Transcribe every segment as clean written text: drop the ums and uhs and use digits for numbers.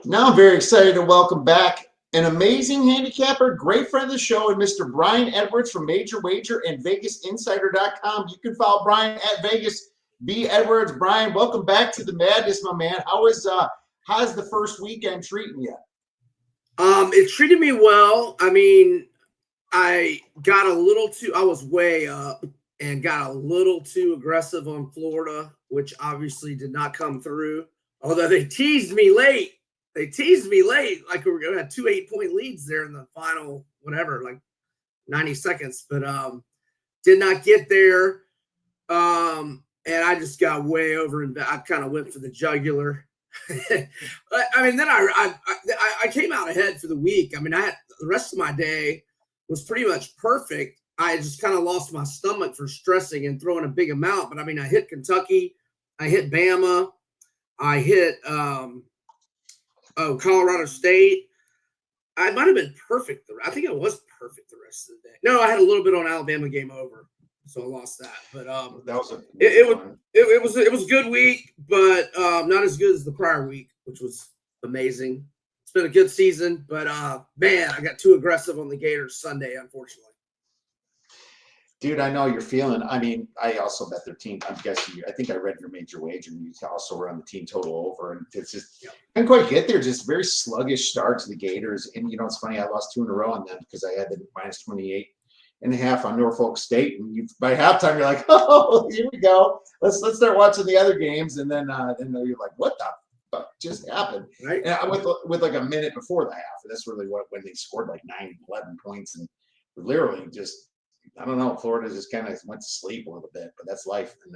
Now I'm very excited to welcome back an amazing handicapper, great friend of the show, and Mr. Brian Edwards from Major Wager and VegasInsider.com. You can follow Brian at Vegas B Edwards. Brian, welcome back to the madness, my man. How's the first weekend treating you? It treated me well. I mean, I was way up and got a little too aggressive on Florida, which obviously did not come through. Although they teased me late. Like we were going to have 2 8-point leads there in the final, whatever, like 90 seconds, but did not get there. And I just got way over and I kind of went for the jugular. I mean, then I came out ahead for the week. I mean, the rest of my day was pretty much perfect. I just kind of lost my stomach for stressing and throwing a big amount. But I mean, I hit Kentucky, I hit Bama, I hit Colorado State. I might have been perfect. I think I was perfect the rest of the day. No, I had a little bit on Alabama game over, so I lost that. But that was it was a good week, but not as good as the prior week, which was amazing. It's been a good season, but man, I got too aggressive on the Gators Sunday, unfortunately. Dude, I know you're feeling. I mean, I also bet their team. I'm guessing. I think I read your Major Wager, and you also were on the team total over. And it's just couldn't quite get there. Just very sluggish start to the Gators. And it's funny. I lost 2 in a row on them because I had the -28.5 on Norfolk State. And by halftime, you're like, oh, here we go. Let's start watching the other games. And then you're like, what the fuck just happened? Right. And I went with like a minute before the half. That's really when they scored like 9, 11 points, and literally just. I don't know. Florida just kind of went to sleep a little bit, but that's life. And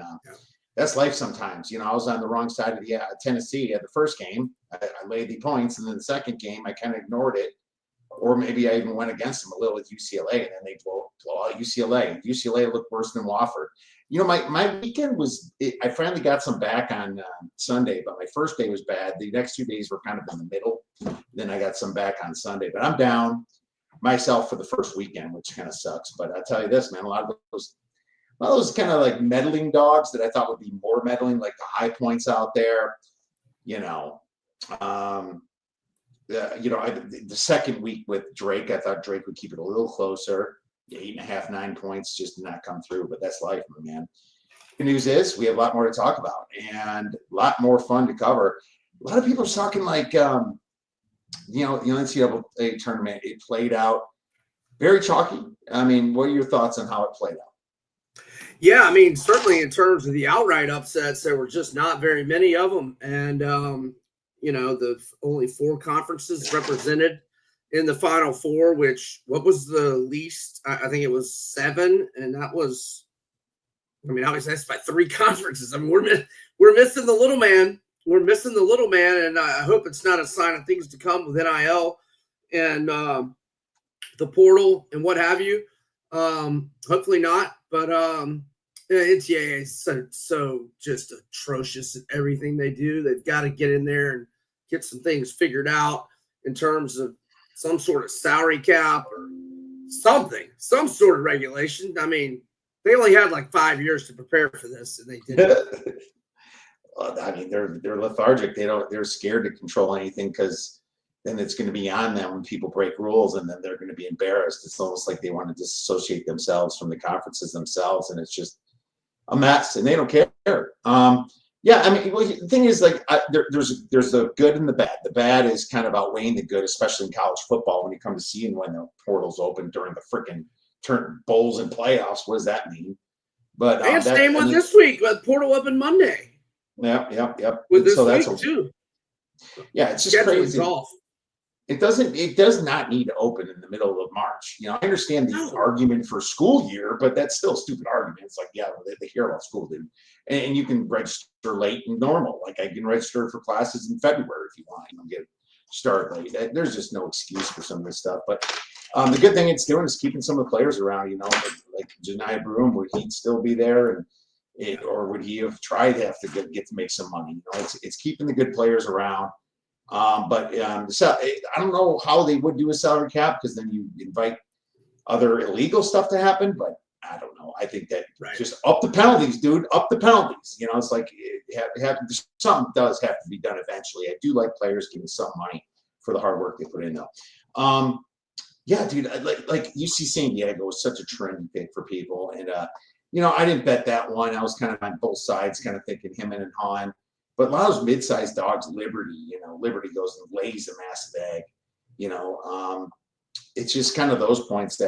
that's life sometimes. I was on the wrong side of the Tennessee at the first game. I laid the points, and then the second game, I kind of ignored it. Or maybe I even went against them a little with UCLA, and then they blow out UCLA. UCLA looked worse than Wofford. My weekend was – I finally got some back on Sunday, but my first day was bad. The next 2 days were kind of in the middle. Then I got some back on Sunday. But I'm down myself for the first weekend, which kind of sucks. But I'll tell you this, man, a lot of those kind of like meddling dogs that I thought would be more meddling, like the high points out there, the second week with Drake, I thought Drake would keep it a little closer. 8.5, 9 points just did not come through, but that's life, my man. The news is we have a lot more to talk about and a lot more fun to cover. A lot of people are talking like, the NCAA tournament, it played out very chalky. I mean, what are your thoughts on how it played out? Yeah, I mean, certainly in terms of the outright upsets, there were just not very many of them. And, the only 4 conferences represented in the Final Four, which what was the least? I think it was 7. And that was, obviously that's by 3 conferences. I mean, we're missing the little man. We're missing the little man, and I hope it's not a sign of things to come with NIL and the portal and what have you. Hopefully not, but NCAA is so just atrocious at everything they do. They've got to get in there and get some things figured out in terms of some sort of salary cap or something, some sort of regulation. I mean, they only had like 5 years to prepare for this, and they didn't. I mean, they're lethargic. They're scared to control anything because then it's going to be on them when people break rules, and then they're going to be embarrassed. It's almost like they want to disassociate themselves from the conferences themselves, and it's just a mess, and they don't care. The thing is, like, there's the good and the bad. The bad is kind of outweighing the good, especially in college football when you come to seeing when the portals open during the freaking bowls and playoffs. What does that mean? But same one this week. Portal open Monday. Yep. With this week too. Yeah, it's just crazy. It does not need to open in the middle of March. I understand the argument for school year, but that's still a stupid argument. It's like, they hear about school, dude. And you can register late and normal. Like I can register for classes in February if you want. Get started late. There's just no excuse for some of this stuff. But the good thing it's doing is keeping some of the players around. Like Janiyah Broome, would he still be there? Or would he have tried to have to get to make some money? It's keeping the good players around. But I don't know how they would do a salary cap because then you invite other illegal stuff to happen. But I don't know. I think that Right. just up the penalties, dude. Up the penalties. It's like something does have to be done eventually. I do like players getting some money for the hard work they put in, though. Yeah, dude. Like UC San Diego was such a trendy pick for people, and I didn't bet that one. I was kind of on both sides, kind of thinking him and Hahn. But a lot of those mid-sized dogs, Liberty, Liberty goes and lays a massive egg. It's just kind of those points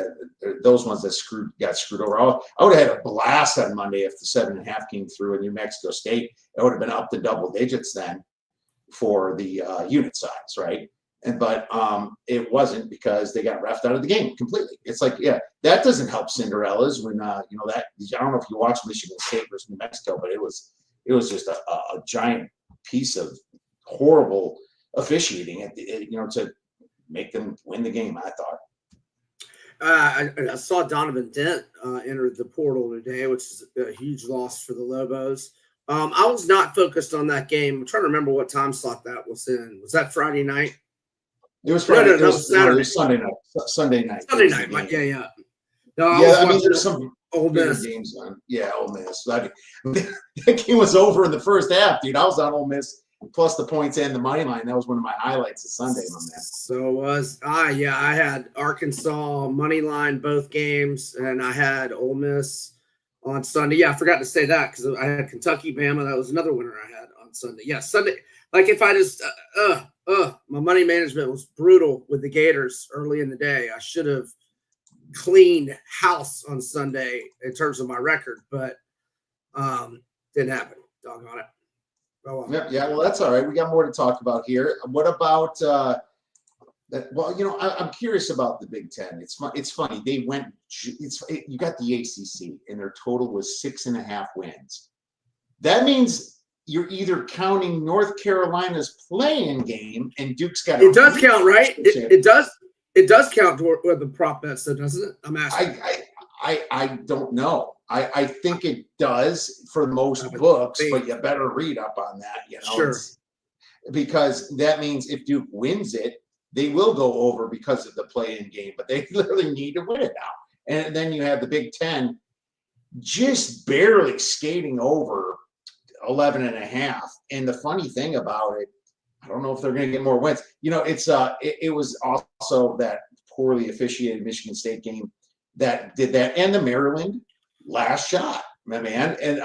those ones that got screwed over. I would have had a blast on Monday if the 7.5 came through in New Mexico State. It would have been up to double digits then for the unit size, right? But it wasn't because they got reffed out of the game completely. It's like, yeah, that doesn't help Cinderellas when that. I don't know if you watched Michigan State versus New Mexico, but it was just a giant piece of horrible officiating to make them win the game, I thought. I saw Donovan Dent enter the portal today, which is a huge loss for the Lobos. I was not focused on that game. I'm trying to remember what time slot that was in. Was that Friday night? It was Friday. No, it was Saturday. No, it was Sunday night. Sunday night. Yeah. No, I mean, there's some Ole Miss games on. Yeah, Ole Miss. That game was over in the first half, dude. I was on Ole Miss plus the points and the money line. That was one of my highlights of Sunday, my man. So was I. Yeah, I had Arkansas money line both games, and I had Ole Miss on Sunday. Yeah, I forgot to say that because I had Kentucky, Bama. That was another winner I had on Sunday. Yeah, Sunday. Like if I just my money management was brutal with the Gators early in the day. I should have cleaned house on Sunday in terms of my record, but didn't happen. Doggone it. Oh, well. Yeah, well, that's all right. We got more to talk about here. What about that? Well, I'm curious about the Big Ten. It's funny. They went. You got the ACC, and their total was 6.5 wins. That means you're either counting North Carolina's play-in game, and Duke's got. It does count, right? It does. It does count toward the prop bets, though, doesn't it? I'm asking. I don't know. I think it does for most books, but you better read up on that. Sure. Because that means if Duke wins it, they will go over because of the play-in game. But they literally need to win it now. And then you have the Big Ten just barely skating over 11.5. And the funny thing about it, I don't know if they're going to get more wins. It was also that poorly officiated Michigan State game that did that, and the Maryland last shot, my man. And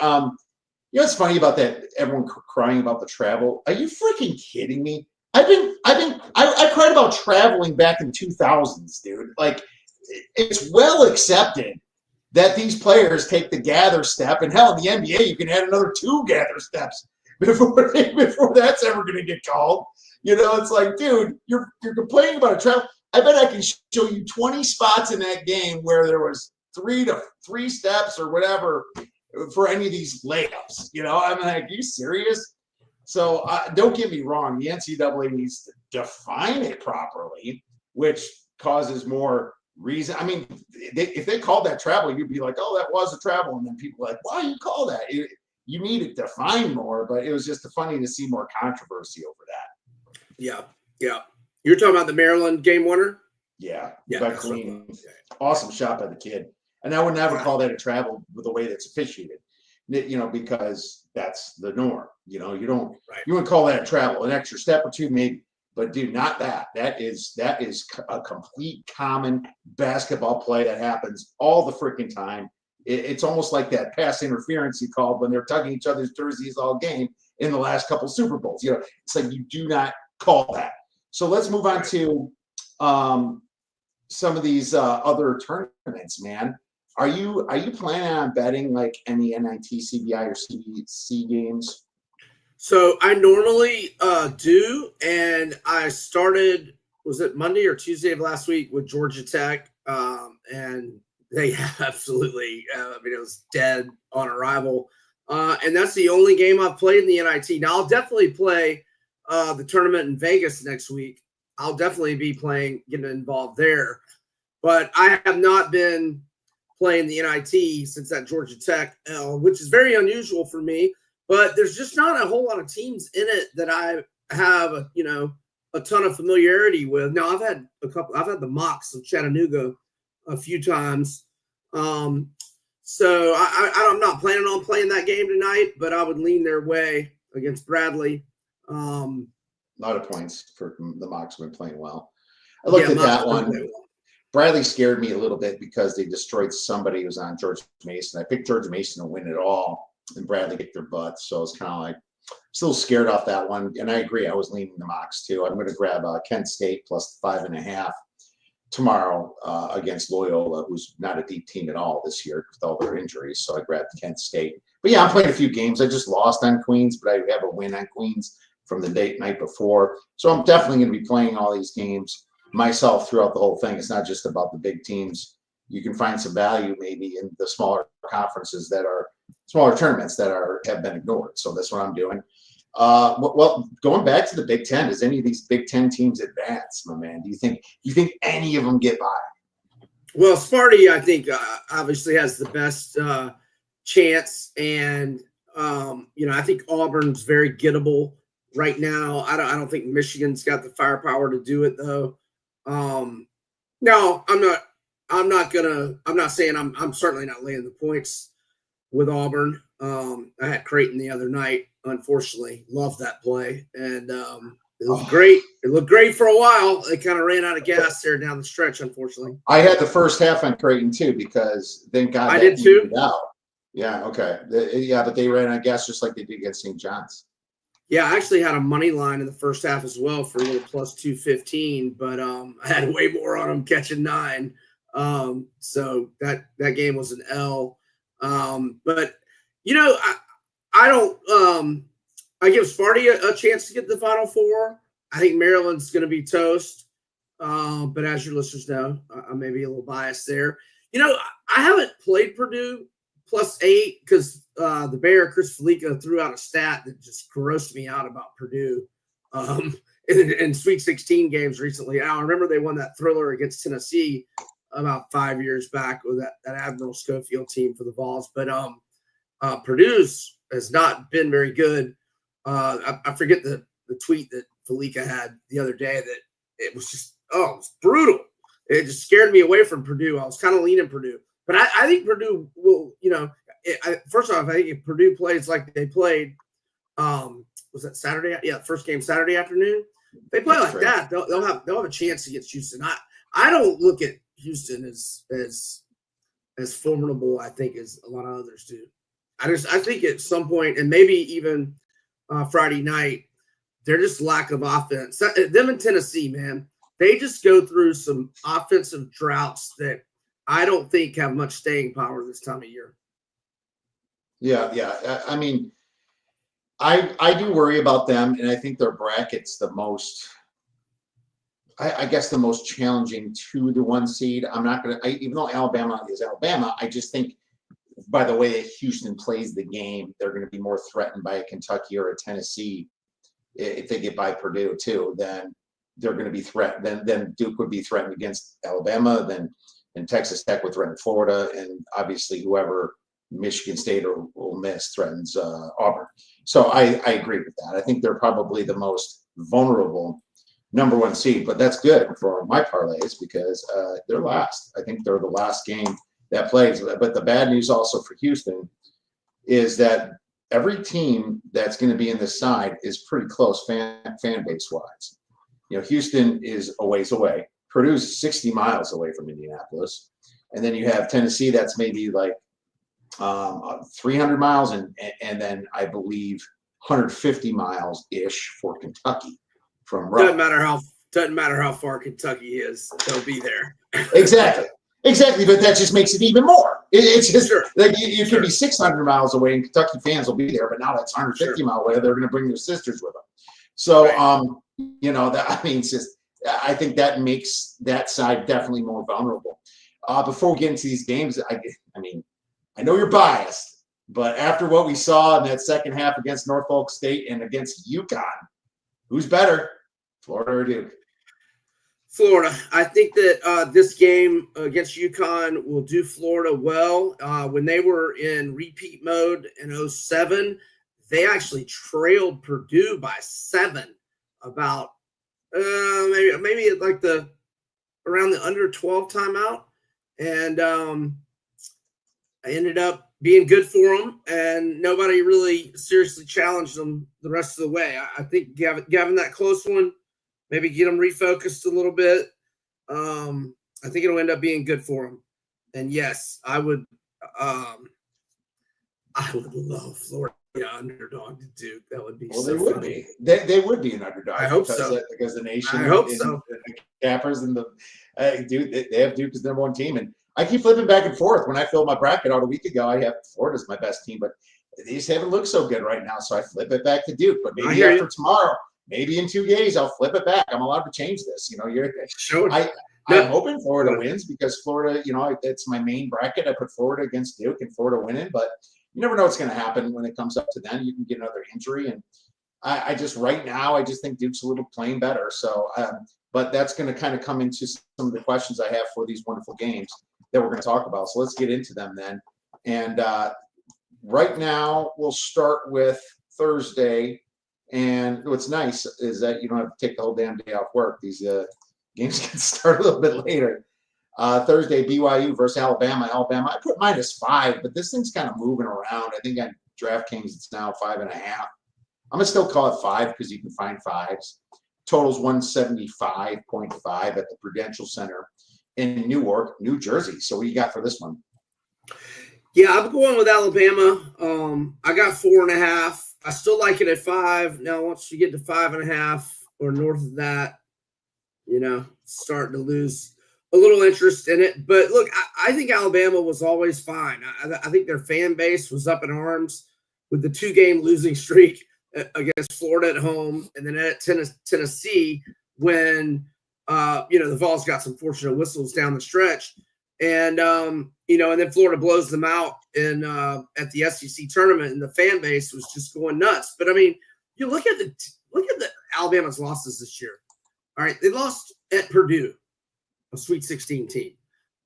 what's funny about that? Everyone crying about the travel. Are you freaking kidding me? I cried about traveling back in 2000s, dude. Like, it's well accepted that these players take the gather step, and hell, in the NBA, you can add another 2 gather steps before that's ever going to get called. It's like, dude, you're complaining about a travel. I bet I can show you 20 spots in that game where there was 3 steps or whatever for any of these layups. I'm like, are you serious? So don't get me wrong. The NCAA needs to define it properly, which causes more reason. I mean, if they called that travel, you'd be like, oh, that was a travel. And then people are like, why you call that? You need it defined more, but it was just funny to see more controversy over that. Yeah. You're talking about the Maryland game winner? Yeah. By clean. Awesome shot by the kid. And I would never call that a travel with the way that's officiated, because that's the norm. You wouldn't call that a travel, an extra step or 2 maybe, but dude, not that. That is a complete common basketball play that happens all the freaking time. It's almost like that pass interference you called when they're tugging each other's jerseys all game in the last couple Super Bowls. It's like you do not call that. So let's move on to some of these other tournaments, man. Are you planning on betting like any NIT, CBI, or CBC games? So I normally do, and I started, was it Monday or Tuesday of last week with Georgia Tech, and they absolutely, it was dead on arrival. And that's the only game I've played in the NIT. Now, I'll definitely play the tournament in Vegas next week. I'll definitely be getting involved there. But I have not been playing the NIT since that Georgia Tech L, which is very unusual for me. But there's just not a whole lot of teams in it that I have, a ton of familiarity with. Now, I've had the Mocs of Chattanooga a few times. So I'm not planning on playing that game tonight, but I would lean their way against Bradley. A lot of points for the Mocs been playing well. I looked at that one. Bradley scared me a little bit because they destroyed somebody who was on George Mason. I picked George Mason to win it all, and Bradley kicked their butts. So it's kind of like still scared off that one. And I agree. I was leaning the Mocs too. I'm going to grab Kent State plus 5.5 tomorrow against Loyola, who's not a deep team at all this year with all their injuries. So I grabbed Kent State. But yeah, I'm playing a few games. I just lost on Queens, but I have a win on Queens from the night before. So I'm definitely going to be playing all these games myself throughout the whole thing. It's not just about the big teams. You can find some value maybe in the smaller conferences that are smaller tournaments that have been ignored. So that's what I'm doing. Well, going back to the Big Ten, does any of these Big Ten teams advance, my man? Do you think any of them get by? Well, Sparty, I think, obviously has the best chance, and I think Auburn's very gettable right now. I don't think Michigan's got the firepower to do it though. No, I'm certainly not laying the points with Auburn. I had Creighton the other night. Unfortunately, loved that play, and it was great. It looked great for a while. It kind of ran out of gas there down the stretch. Unfortunately, I had the first half on Creighton too because thank God I did too. Out. Yeah, okay, but they ran out of gas just like they did against St. John's. Yeah, I actually had a money line in the first half as well for a little plus 215, but I had way more on them catching 9. So that game was an L. But I don't. I give Sparty a chance to get the Final Four. I think Maryland's going to be toast. But as your listeners know, I may be a little biased there. I haven't played Purdue plus 8 because the Bear, Chris Felica, threw out a stat that just grossed me out about Purdue in Sweet 16 games recently. I remember they won that thriller against Tennessee about 5 years back with that Admiral Schofield team for the Vols. But Purdue's has not been very good. I forget the tweet that Felica had the other day that it was just, it was brutal. It just scared me away from Purdue. I was kind of leaning Purdue. But I think Purdue will, first off, I think if Purdue plays like they played, was that Saturday? Yeah, first game Saturday afternoon. If they play like that, they'll have a chance against Houston. I don't look at Houston as formidable, I think, as a lot of others do. I think at some point, and maybe even Friday night, they're just lack of offense. Them in Tennessee, man, they just go through some offensive droughts that I don't think have much staying power this time of year. Yeah. I mean, I do worry about them, and I think their bracket's the most, I guess, the most challenging to the 1 seed. I'm not going to, even though Alabama is Alabama, I just think by the way that Houston plays the game, they're going to be more threatened by a Kentucky or a Tennessee if they get by Purdue too. Then they're going to be threatened. Then Duke would be threatened against Alabama. And Texas Tech would threaten Florida, and obviously whoever Michigan State or Ole Miss threatens Auburn. So I agree with that. I think they're probably the most vulnerable number 1 seed, but that's good for my parlays because they're last. I think they're the last game that plays. But the bad news also for Houston is that every team that's going to be in this side is pretty close fan base wise. Houston is a ways away. Purdue's 60 miles away from Indianapolis. And then you have Tennessee that's maybe like 300 miles and then I believe 150 miles-ish for Kentucky from Rutgers. Doesn't matter how far Kentucky is, they'll be there. Exactly, but that just makes it even more. It's just like you can be 600 miles away and Kentucky fans will be there, but now that's 150 miles away. They're going to bring their sisters with them. So, it's just, I think that makes that side definitely more vulnerable. Before we get into these games, I know you're biased, but after what we saw in that second half against Norfolk State and against UConn, who's better, Florida or Duke? Florida. I think that this game against UConn will do Florida well. When they were in repeat mode in 2007, they actually trailed Purdue by 7 about maybe like around the under 12 timeout. And ended up being good for them, and nobody really seriously challenged them the rest of the way. I think Gavin that close one, maybe get them refocused a little bit. I think it'll end up being good for them. And yes, I would love Florida underdog to Duke. That would be so funny. They would be an underdog. I hope so. Because the nation, I hope so. The Cappers and the Duke, they have Duke as their #1 team, and I keep flipping back and forth. When I filled my bracket out a week ago, I have Florida as my best team, but they just haven't looked so good right now. So I flip it back to Duke. But maybe after tomorrow, maybe in 2 days, I'll flip it back. I'm allowed to change this. I'm hoping Florida wins because Florida, it's my main bracket. I put Florida against Duke and Florida winning, but you never know what's going to happen when it comes up to then. You can get another injury, and I just right now I just think Duke's a little playing better. So, but that's going to kind of come into some of the questions I have for these wonderful games that we're going to talk about. So let's get into them then. And right now we'll start with Thursday. And what's nice is that you don't have to take the whole damn day off work. These games can start a little bit later. Thursday, BYU versus Alabama. I put -5, but this thing's kind of moving around. I think on DraftKings it's now 5.5. I'm gonna still call it 5 because you can find 5s. Totals 175.5 at the Prudential Center in Newark, New Jersey. So what do you got for this one? Yeah, I'm going with Alabama. I got 4.5. I still like it at 5. Now, once you get to 5.5 or north of that, starting to lose a little interest in it. But look, I think Alabama was always fine. I think their fan base was up in arms with the 2-game losing streak against Florida at home, and then at Tennessee when the Vols got some fortunate whistles down the stretch, and and then Florida blows them out in at the SEC tournament, and the fan base was just going nuts. But I mean, you look at the Alabama's losses this year. All right, they lost at Purdue, a Sweet 16 team.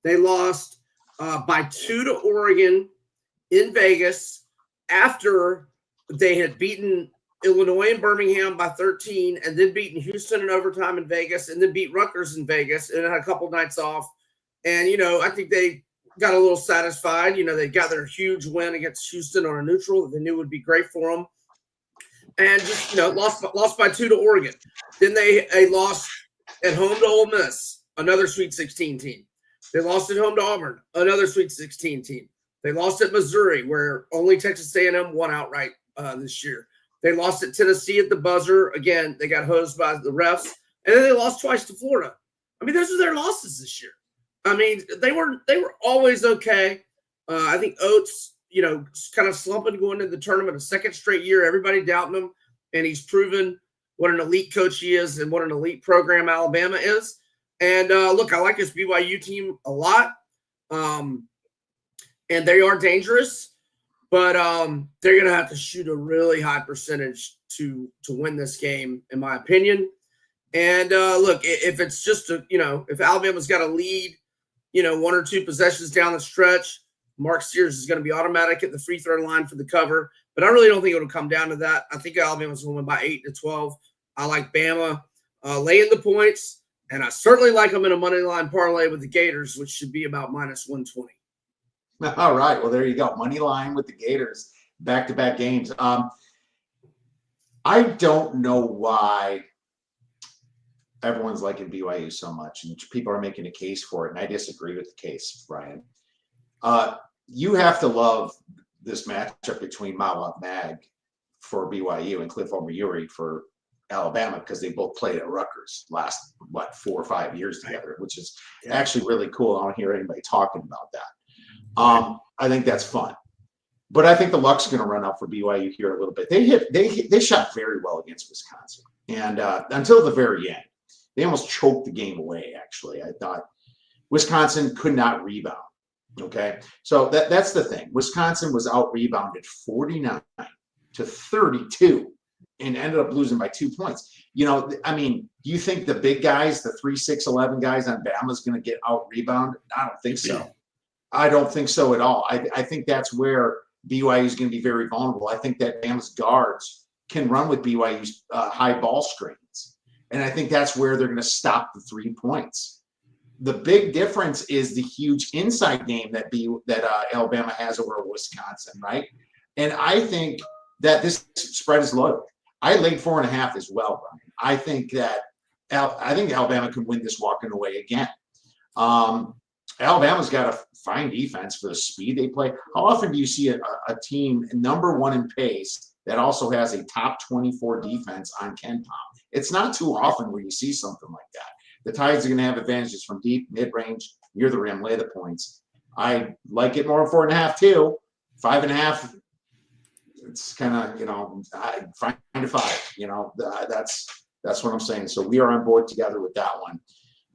They lost by 2 to Oregon in Vegas after they had beaten Illinois and Birmingham by 13, and then beaten Houston in overtime in Vegas, and then beat Rutgers in Vegas, and had a couple nights off. And, I think they got a little satisfied. They got their huge win against Houston on a neutral that they knew would be great for them. And just, lost by 2 to Oregon. Then they lost at home to Ole Miss, another Sweet 16 team. They lost at home to Auburn, another Sweet 16 team. They lost at Missouri, where only Texas A&M won outright this year. They lost at Tennessee at the buzzer. Again, they got hosed by the refs. And then they lost twice to Florida. I mean, those are their losses this year. I mean, they were always okay. I think Oates, kind of slumping going into the tournament a second straight year. Everybody doubting him, and he's proven what an elite coach he is and what an elite program Alabama is. And look, I like this BYU team a lot, and they are dangerous. But they're going to have to shoot a really high percentage to win this game, in my opinion. And look, if it's just if Alabama's got a lead, 1 or 2 possessions down the stretch, Mark Sears is going to be automatic at the free throw line for the cover. But I really don't think it'll come down to that. I think Alabama's going to win by 8 to 12. I like Bama laying the points, and I certainly like them in a money line parlay with the Gators, which should be about -120. All right. Well, there you go. Money line with the Gators, back-to-back games. I don't know why everyone's liking BYU so much, and people are making a case for it, and I disagree with the case, Brian. You have to love this matchup between Mawab Mag for BYU and Cliff Omoyuri for Alabama, because they both played at Rutgers last, 4 or 5 years together, which is actually really cool. I don't hear anybody talking about that. I think that's fun, but I think the luck's going to run out for BYU here a little bit. They shot very well against Wisconsin, and until the very end, they almost choked the game away. Actually, I thought Wisconsin could not rebound. Okay, so that's the thing. Wisconsin was out rebounded 49 to 32, and ended up losing by 2 points. I mean, do you think the big guys, the 3, 6, 11 guys on Bama is going to get out rebounded? I don't think so. I don't think so at all. I think that's where BYU is going to be very vulnerable. I think that Bama's guards can run with BYU's high ball screens. And I think that's where they're going to stop the 3 points. the big difference is the huge inside game that Alabama has over Wisconsin, right? And I think that this spread is low. I laid 4.5 as well, Brian. I think Alabama can win this walking away again. Alabama's got a fine defense for the speed they play. How often do you see a team number 1 in pace that also has a top 24 defense on KenPom? It's not too often where you see something like that. The Tides are going to have advantages from deep, mid-range, near the rim, lay the points. I like it more 4.5 too. 5.5. It's kind of 5 to 5. That's what I'm saying. So we are on board together with that one.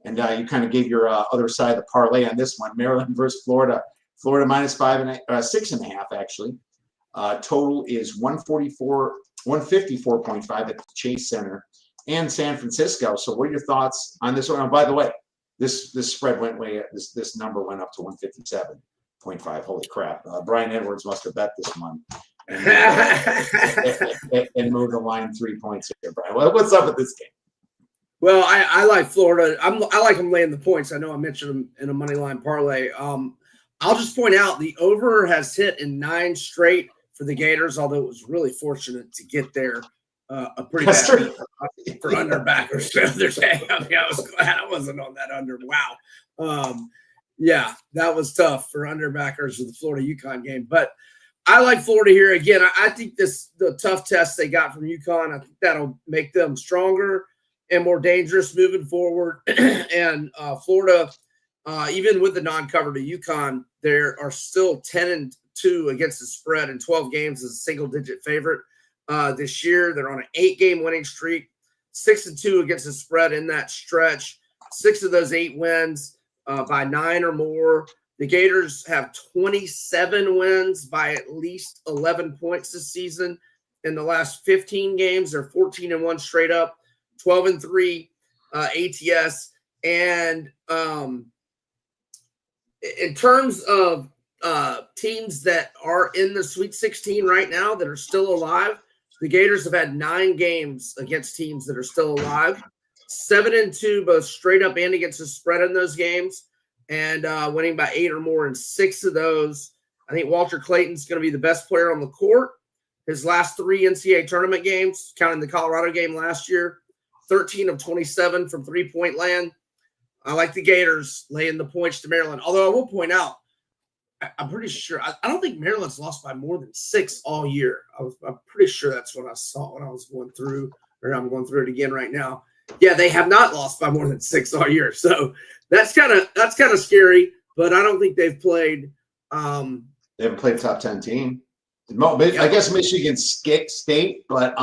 And you kind of gave your other side of the parlay on this one. Maryland versus Florida. Florida minus 6.5 actually. Total is 154.5 at the Chase Center and San Francisco. So what are your thoughts on this one? And by the way, this spread went this number went up to 157.5. Holy crap. Brian Edwards must have bet this one. And move the line 3 points here, Brian. What's up with this game? Well, I like Florida. I like them laying the points. I know I mentioned them in a money line parlay. I'll just point out the over has hit in 9 straight for the Gators, although it was really fortunate to get there a pretty bad beat for underbackers the other day. I mean, I was glad I wasn't on that under. Wow. Yeah, that was tough for underbackers of the Florida-UConn game. But I like Florida here. Again, I think the tough test they got from UConn, I think that'll make them stronger and more dangerous moving forward. And Florida, even with the non-cover to UConn, they are still 10-2 against the spread in 12 games as a single-digit favorite. This year, they're on an 8-game winning streak, 6-2 against the spread in that stretch. 6 of those 8 wins by 9 or more. The Gators have 27 wins by at least 11 points this season. In the last 15 games, they're 14-1 straight up, 12-3 ATS. And in terms of teams that are in the Sweet 16 right now that are still alive, the Gators have had 9 games against teams that are still alive, 7-2 both straight up and against the spread in those games, and winning by 8 or more in 6 of those. I think Walter Clayton's going to be the best player on the court. His last 3 NCAA tournament games, counting the Colorado game last year, 13 of 27 from three-point land. I like the Gators laying the points to Maryland. Although I will point out, I'm pretty sure – I don't think Maryland's lost by more than 6 all year. I'm pretty sure that's what I saw when I was going through – or I'm going through it again right now. Yeah, they have not lost by more than 6 all year. So that's kind of scary, but I don't think they've played they haven't played a top 10 team. I guess Michigan State, but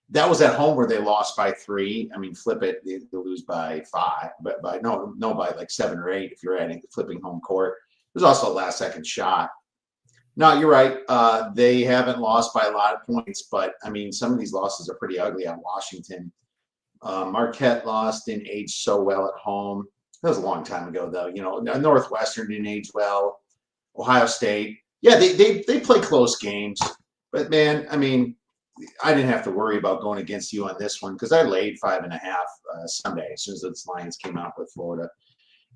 that was at home where they lost by 3. I mean, flip it, they lose by 5, but by like 7 or 8 if you're adding flipping home court. There's also a last-second shot. No, you're right. They haven't lost by a lot of points, but I mean, some of these losses are pretty ugly. On Washington, Marquette didn't age so well at home. That was a long time ago, though. Northwestern didn't age well. Ohio State, yeah, they play close games, but man, I mean, I didn't have to worry about going against you on this one because I laid 5.5 Sunday as soon as those lines came out with Florida.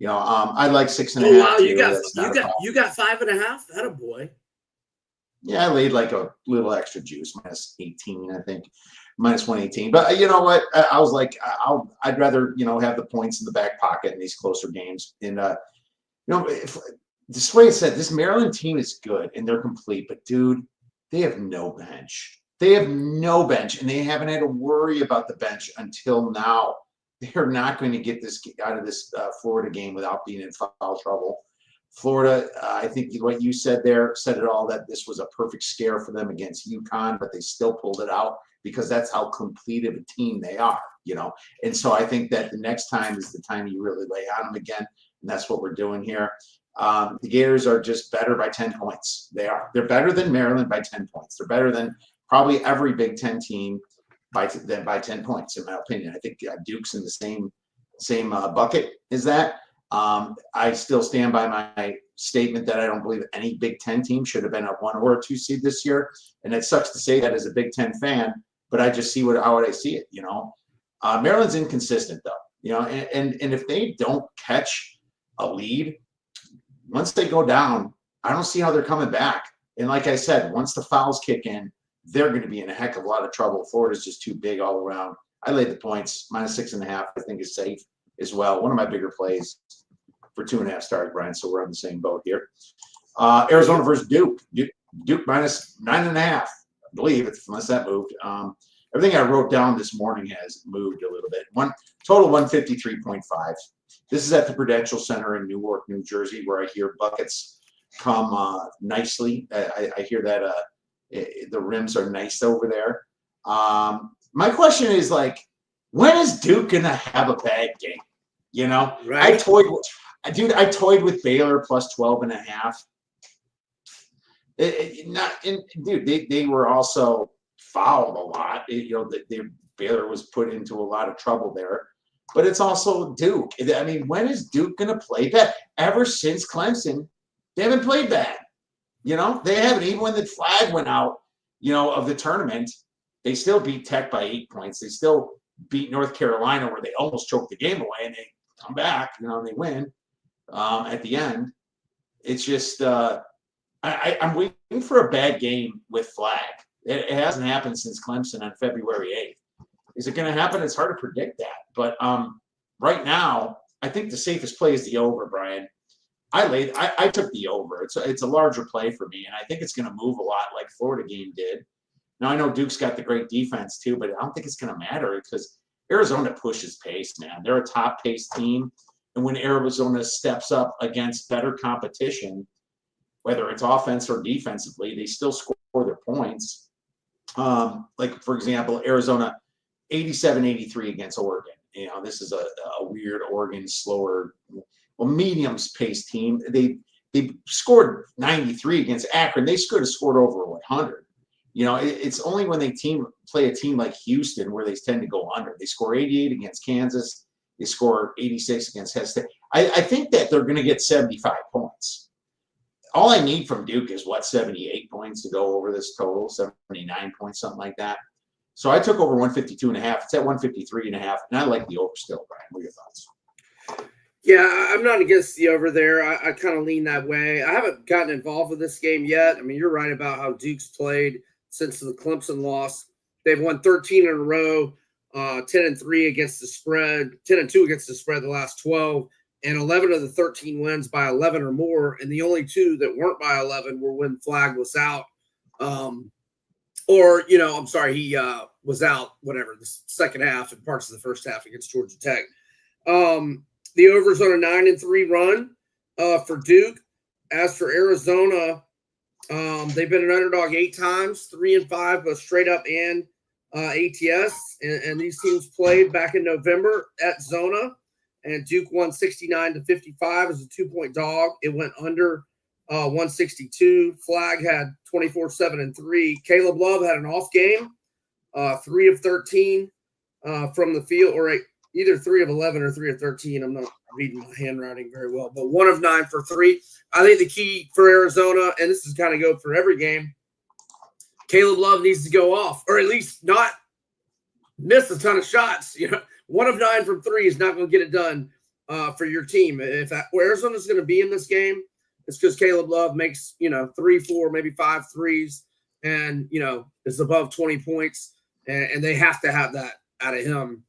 I like 6.5. Oh wow, you got 5.5. That a boy. Yeah, I laid like a little extra juice, minus 18, I think, minus 118. But you know what? I was like, I'd rather have the points in the back pocket in these closer games. And if this way it said, this Maryland team is good and they're complete, but dude, they have no bench. They have no bench, and they haven't had to worry about the bench until now. They're not going to get this out of this Florida game without being in foul trouble. Florida, I think what you said there said it all, that this was a perfect scare for them against UConn, but they still pulled it out because that's how complete of a team they are, And so I think that the next time is the time you really lay on them again, and that's what we're doing here. The Gators are just better by 10 points. They are. They're better than Maryland by 10 points. They're better than probably every Big Ten team by 10 points, in my opinion. I think Duke's in the same bucket as that. I still stand by my statement that I don't believe any Big Ten team should have been a 1 or a 2 seed this year. And it sucks to say that as a Big Ten fan, but I just see how I see it. Maryland's inconsistent, though. And if they don't catch a lead, once they go down, I don't see how they're coming back. And like I said, once the fouls kick in, they're going to be in a heck of a lot of trouble. Florida's just too big all around. I laid the points, -6.5, I think is safe as well. One of my bigger plays for 2.5 stars, Brian. So we're on the same boat here. Arizona versus Duke. Duke -9.5, I believe, unless that moved. Everything I wrote down this morning has moved a little bit. Total 153.5. This is at the Prudential Center in Newark, New Jersey, where I hear buckets come nicely. I hear that the rims are nice over there. My question is, like, when is Duke gonna have a bad game? Right. I toyed with Baylor plus 12.5. They were also fouled a lot. Baylor was put into a lot of trouble there, but it's also Duke. I mean, when is Duke going to play bad? Ever since Clemson, they haven't played bad. They haven't. Even when the flag went out, of the tournament, they still beat Tech by 8 points. They still beat North Carolina, where they almost choked the game away, and they come back, and they win at the end. It's just I'm waiting for a bad game with flag. It hasn't happened since Clemson on February 8th. Is it going to happen? It's hard to predict that. But right now, I think the safest play is the over, Brian. I took the over. It's a larger play for me, and I think it's going to move a lot like Florida game did. Now, I know Duke's got the great defense too, but I don't think it's going to matter because Arizona pushes pace, man. They're a top-paced team, and when Arizona steps up against better competition, whether it's offense or defensively, they still score their points. Like, for example, Arizona 87-83 against Oregon. This is a weird Oregon, slower, medium-paced team. They scored 93 against Akron. They could have scored over 100. It's only when they play a team like Houston where they tend to go under. They score 88 against Kansas. They score 86 against Penn State. I think that they're going to get 75 points. All I need from Duke is 78 points to go over this total, 79 points, something like that. So I took over 152.5. It's at 153.5, and I like the over still, Brian. What are your thoughts? Yeah, I'm not against the over there. I kind of lean that way. I haven't gotten involved with this game yet. I mean, you're right about how Duke's played since the Clemson loss. They've won 13 in a row, 10-3 against the spread, 10-2 against the spread the last 12. And 11 of the 13 wins by 11 or more. And the only 2 that weren't by 11 were when flag was out. He was out, the second half and parts of the first half against Georgia Tech. The over's on a 9-3 run for Duke. As for Arizona, they've been an underdog 8 times, 3-5, both straight up and ATS. And these teams played back in November at Zona. And Duke won 69-55 as a 2-point dog. It went under 162. Flag had 24-7-3. Caleb Love had an off game, 3 of 13 from the field, or either 3 of 11 or 3 of 13. I'm not reading my handwriting very well, but 1 of 9 for 3. I think the key for Arizona, and this is kind of go for every game, Caleb Love needs to go off, or at least not miss a ton of shots. 1 of 9 from 3 is not going to get it done for your team. If Arizona's going to be in this game, it's because Caleb Love makes 3, 4, maybe 5 threes, and is above 20 points, and they have to have that out of him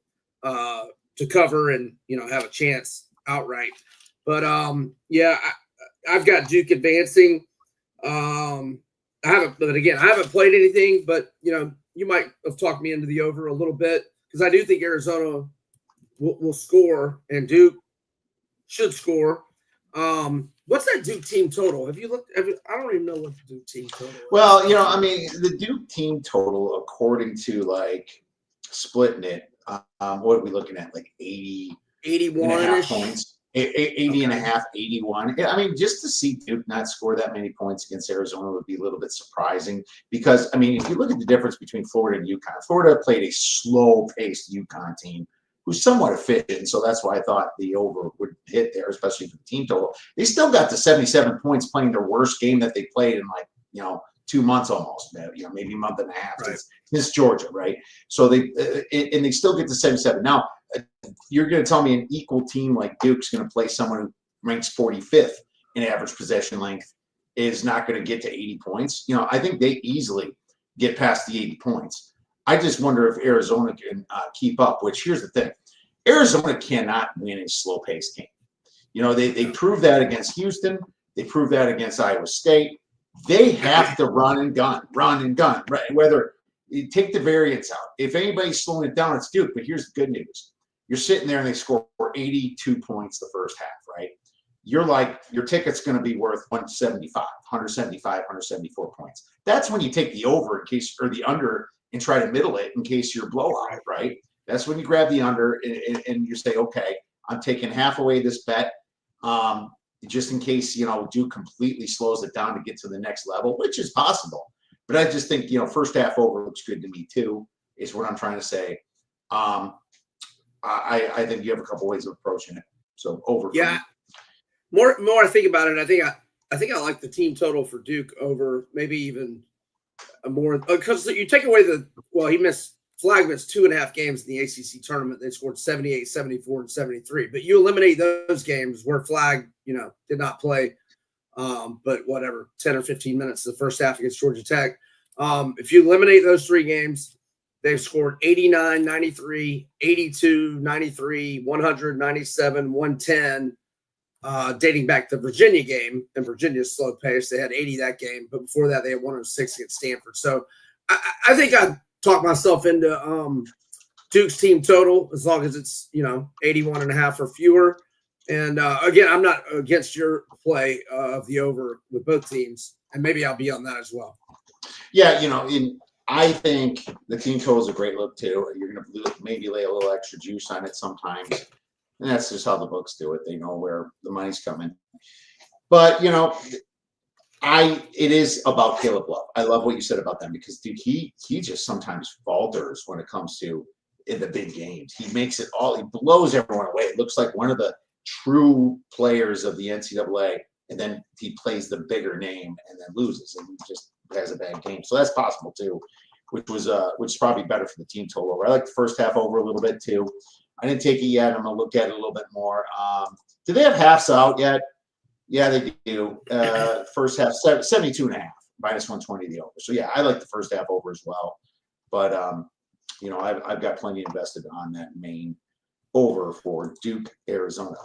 to cover and have a chance outright. But I've got Duke advancing. I haven't played anything, but you might have talked me into the over a little bit. Because I do think Arizona will score and Duke should score. What's that Duke team total? Have you looked? I don't even know what the Duke team total is. Well, the Duke team total, according to splitting it, what are we looking at? 80, 81 points. 80 and a half, 81. I mean, just to see Duke not score that many points against Arizona would be a little bit surprising because, if you look at the difference between Florida and UConn, Florida played a slow-paced UConn team who's somewhat efficient, so that's why I thought the over would hit there, especially for the team total. They still got to 77 points playing their worst game that they played in 2 months almost, maybe a month and a half. Right. It's Georgia, right? So they still get to 77. Now, you're going to tell me an equal team like Duke's going to play someone who ranks 45th in average possession length is not going to get to 80 points. I think they easily get past the 80 points. I just wonder if Arizona can keep up, which here's the thing. Arizona cannot win a slow-paced game. They proved that against Houston. They proved that against Iowa State. They have to run and gun, right? Whether you take the variance out. If anybody's slowing it down, it's Duke. But here's the good news. You're sitting there and they score 82 points the first half, right? You're like, your ticket's going to be worth 174 points. That's when you take the over in case, or the under, and try to middle it in case you're blowout, right? That's when you grab the under and you say, okay, I'm taking half away this bet, just in case, Duke completely slows it down to get to the next level, which is possible. But I just think, first half over looks good to me too, is what I'm trying to say. I think you have a couple ways of approaching it. So over. Yeah. More I think about it, I think I like the team total for Duke over maybe even a more, because you take away Flag missed 2.5 games in the ACC tournament. They scored 78, 74, and 73. But you eliminate those games where Flag, did not play, but whatever, 10 or 15 minutes the first half against Georgia Tech. If you eliminate those 3 games, they've scored 89, 93, 82, 93, 100, 97, 110, dating back to the Virginia game. And Virginia's slow pace. They had 80 that game. But before that, they had 106 against Stanford. So I think I'd talk myself into Duke's team total as long as it's 81.5 or fewer. And again, I'm not against your play of the over with both teams, and maybe I'll be on that as well. Yeah, I think the team total is a great look too. You're going to maybe lay a little extra juice on it sometimes, and that's just how the books do it. They know where the money's coming. But it is about Caleb Love. I love what you said about them because, dude, he just sometimes falters when it comes to in the big games. He makes it all. He blows everyone away. It looks like one of the true players of the NCAA, and then he plays the bigger name and then loses and just has a bad game. So that's possible too, which is probably better for the team total over. I like the first half over a little bit too. I didn't take it yet. I'm gonna look at it a little bit more. Do they have halves out yet? Yeah, they do. First half, 72.5, minus 120 the over. So, yeah, I like the first half over as well. But, I've got plenty invested on that main over for Duke, Arizona.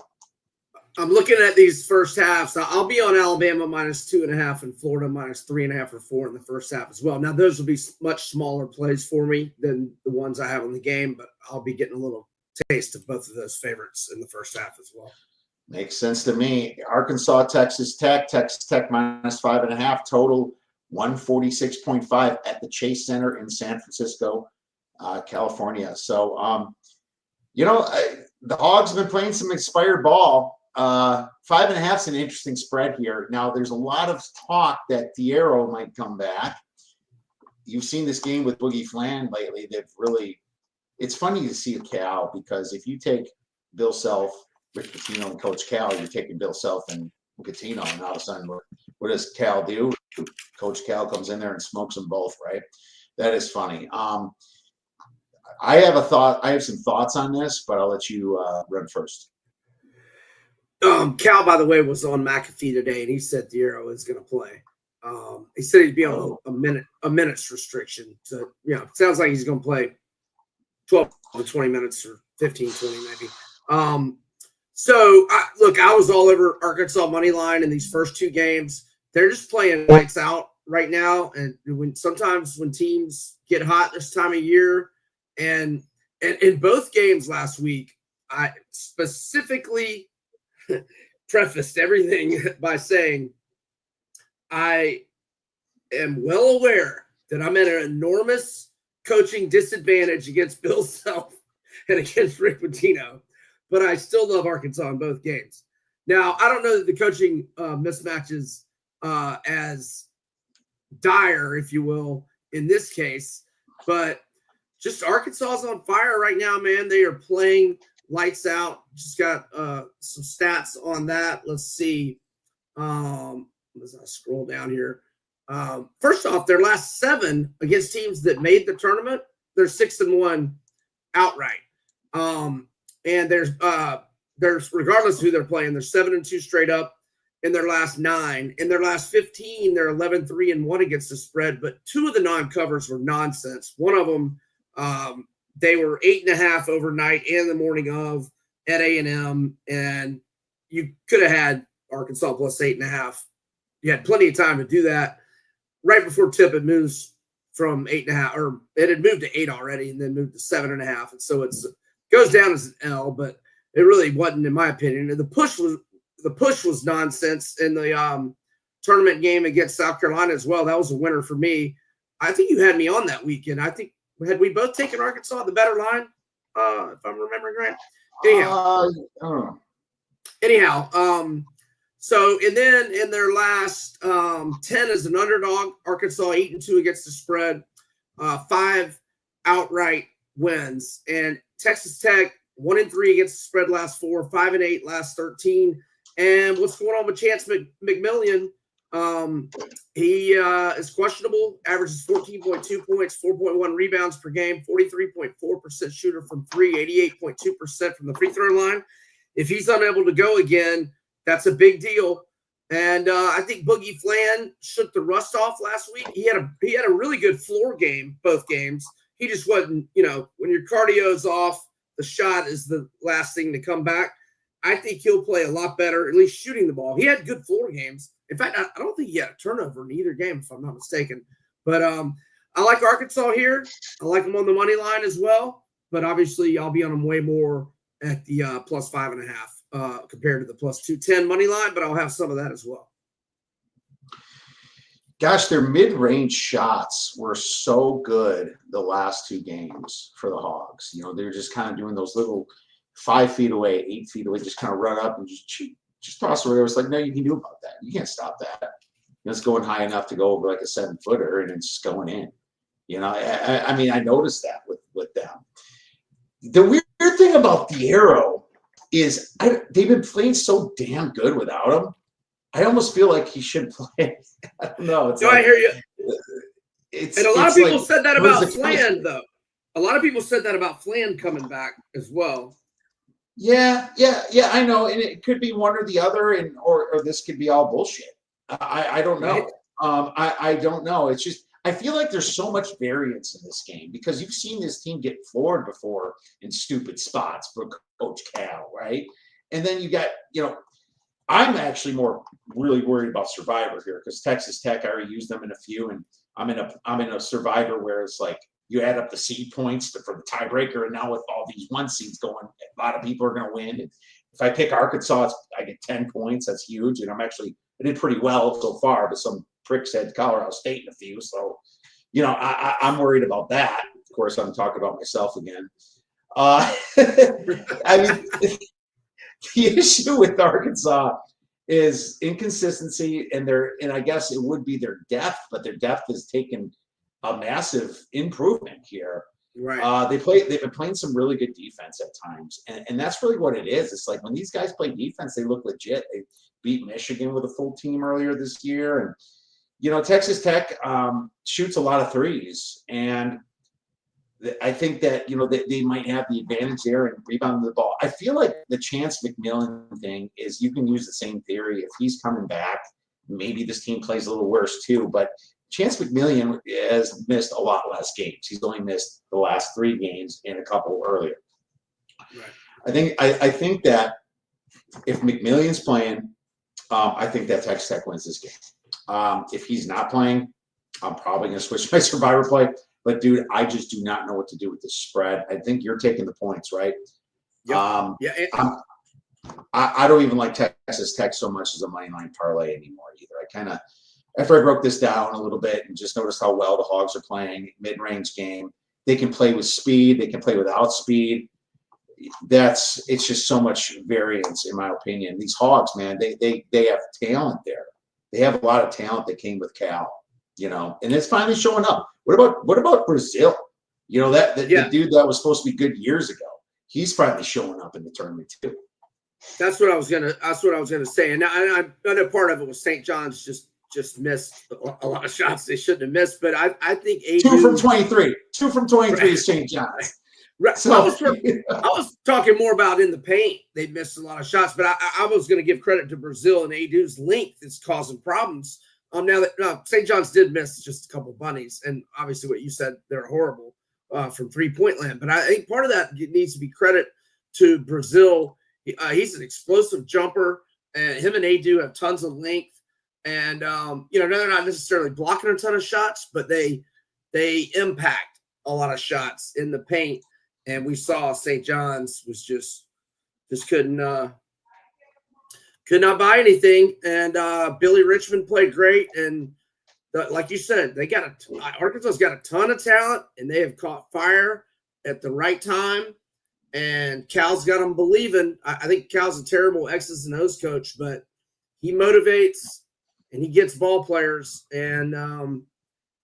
I'm looking at these first halves. I'll be on Alabama minus 2.5 and Florida minus 3.5 or 4 in the first half as well. Now, those will be much smaller plays for me than the ones I have in the game, but I'll be getting a little taste of both of those favorites in the first half as well. Makes sense to me. Arkansas, Texas Tech minus 5.5 total, 146.5 at the Chase Center in San Francisco, California. So, the Hogs have been playing some expired ball. 5.5 is an interesting spread here. Now, there's a lot of talk that Diarra might come back. You've seen this game with Boogie Flan lately. It's funny to see Cal because if you take Bill Self, Rick Pitino, and Coach Cal, you're taking Bill Self and Pitino, and all of a sudden, what does Cal do? Coach Cal comes in there and smokes them both, right? That is funny. I have some thoughts on this, but I'll let you run first. Cal, by the way, was on McAfee today, and he said Diarra is going to play. He said he'd be on a minutes restriction. So, it sounds like he's going to play 12 to 20 minutes or 15, 20 maybe. So, I was all over Arkansas money line in these first 2 games. They're just playing lights out right now. And sometimes when teams get hot this time of year, and in both games last week, I specifically prefaced everything by saying I am well aware that I'm at an enormous coaching disadvantage against Bill Self and against Rick Pitino. But I still love Arkansas in both games. Now, I don't know that the coaching mismatches as dire, if you will, in this case, but just Arkansas is on fire right now, man. They are playing lights out. Just got some stats on that. Let's see. As I scroll down here. First off, their last 7 against teams that made the tournament, they're 6-1 outright. and there's regardless of who they're playing, they're 7-2 straight up in their last 9. In their last 15, they're 11-3-1 against the spread. But 2 of the non-covers were nonsense. One of them, they were 8.5 overnight and the morning of at A&M, and you could have had Arkansas plus 8.5. You had plenty of time to do that. Right before tip, it moves from 8.5, or it had moved to 8 already, and then moved to 7.5, and so it goes down as an L, but it really wasn't, in my opinion. And the push was nonsense in the tournament game against South Carolina as well. That was a winner for me. I think you had me on that weekend. I think had we both taken Arkansas the better line, if I'm remembering right. Anyhow, so, and then in their last 10 as an underdog, Arkansas 8-2 against the spread, 5 outright wins, and Texas Tech 1-3 against the spread last 4, 5-8 last 13. And what's going on with Chance McMillian? He is questionable, averages 14.2 points, 4.1 rebounds per game, 43.4% shooter from 3, 88.2% from the free throw line. If he's unable to go again, that's a big deal. And I think Boogie Flan shook the rust off last week. He had a really good floor game, both games. He just wasn't, when your cardio's off, the shot is the last thing to come back. I think he'll play a lot better, at least shooting the ball. He had good floor games. In fact, I don't think he had a turnover in either game, if I'm not mistaken. But I like Arkansas here. I like them on the money line as well. But obviously, I'll be on them way more at the plus 5.5 compared to the plus 210 money line. But I'll have some of that as well. Gosh, their mid-range shots were so good the last 2 games for the Hogs. They're just kind of doing those little 5 feet away, 8 feet away, just kind of run up and just toss it over. It was like, no, you can do about that. You can't stop that. It's going high enough to go over like a 7-footer, and it's just going in. I mean, I noticed that with them. The weird thing about the Arrow is they've been playing so damn good without him. I almost feel like he should play. I don't know. I hear you. And a lot of people said that about Flan, though. A lot of people said that about Flan coming back as well. Yeah, I know, and it could be one or the other, or this could be all bullshit. I don't know. Right. I don't know. It's just I feel like there's so much variance in this game because you've seen this team get floored before in stupid spots for Coach Cal, right? And then you got, I'm actually really worried about Survivor here because Texas Tech, I already used them in a few, and I'm in a Survivor where it's like you add up the seed points for the tiebreaker, and now with all these 1 seeds going, a lot of people are going to win. And if I pick Arkansas, I get 10 points. That's huge, and I did pretty well so far, but some pricks had Colorado State in a few, so I'm worried about that. Of course, I'm talking about myself again. I mean, the issue with Arkansas is inconsistency, and I guess it would be their depth, but their depth has taken a massive improvement here. Right. They've been playing some really good defense at times, and that's really what it is. It's like when these guys play defense, they look legit. They beat Michigan with a full team earlier this year, and Texas Tech shoots a lot of threes, and I think that they might have the advantage there and rebounding the ball. I feel like the Chance McMillian thing is you can use the same theory. If he's coming back, maybe this team plays a little worse too. But Chance McMillian has missed a lot less games. He's only missed the last 3 games and a couple earlier. Right. I think that if McMillian's playing, I think that Texas Tech wins this game. If he's not playing, I'm probably going to switch my Survivor play. But, dude, I just do not know what to do with this spread. I think you're taking the points, right? Yep. I don't even like Texas Tech so much as a money line parlay anymore either. After I broke this down a little bit and just noticed how well the Hogs are playing, mid-range game, they can play with speed. They can play without speed. It's just so much variance, in my opinion. These Hogs, man, they have talent there. They have a lot of talent that came with Cal, and it's finally showing up. What about Brazil? The dude that was supposed to be good years ago. He's finally showing up in the tournament too. That's what I was gonna say. And I know part of it was St. John's just missed a lot of shots they shouldn't have missed. But I think 2 from 23. 2 from 23 is St. John's. Right. So I was talking more about in the paint. They missed a lot of shots, but I was going to give credit to Brazil and Adu's length is causing problems. Now that St. John's did miss just a couple bunnies, and obviously what you said, they're horrible from 3-point land. But I think part of that needs to be credit to Brazil. He's an explosive jumper, and him and Adu have tons of length. And they're not necessarily blocking a ton of shots, but they impact a lot of shots in the paint. And we saw St. John's was just could not buy anything. And Billy Richmond played great. And like you said, Arkansas's got a ton of talent, and they have caught fire at the right time. And Cal's got them believing. I think Cal's a terrible X's and O's coach, but he motivates and he gets ball players. And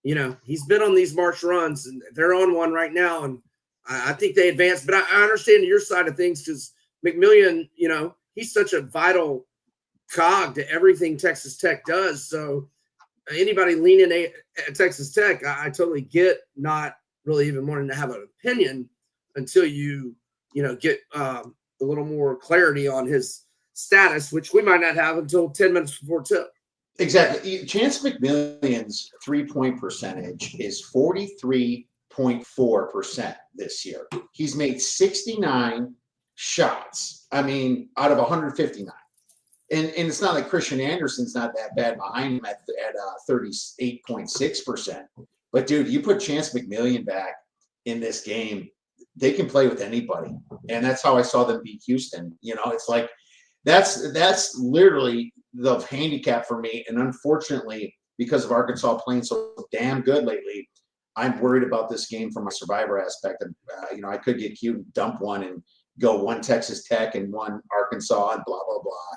he's been on these March runs, and they're on one right now. And I think they advanced, but I understand your side of things because McMillian, he's such a vital cog to everything Texas Tech does. So anybody leaning at Texas Tech, I totally get not really even wanting to have an opinion until you get a little more clarity on his status, which we might not have until 10 minutes before tip. Exactly. Chance McMillian's 3-point percentage is 43.4% this year. He's made 69 shots. I mean, out of 159. And it's not like Christian Anderson's not that bad behind him at 38.6%. But dude, you put Chance McMillian back in this game, they can play with anybody. And that's how I saw them beat Houston. It's like that's literally the handicap for me. And unfortunately, because of Arkansas playing so damn good lately, I'm worried about this game from a survivor aspect. I could get cute and dump one and go one Texas Tech and one Arkansas and blah, blah, blah.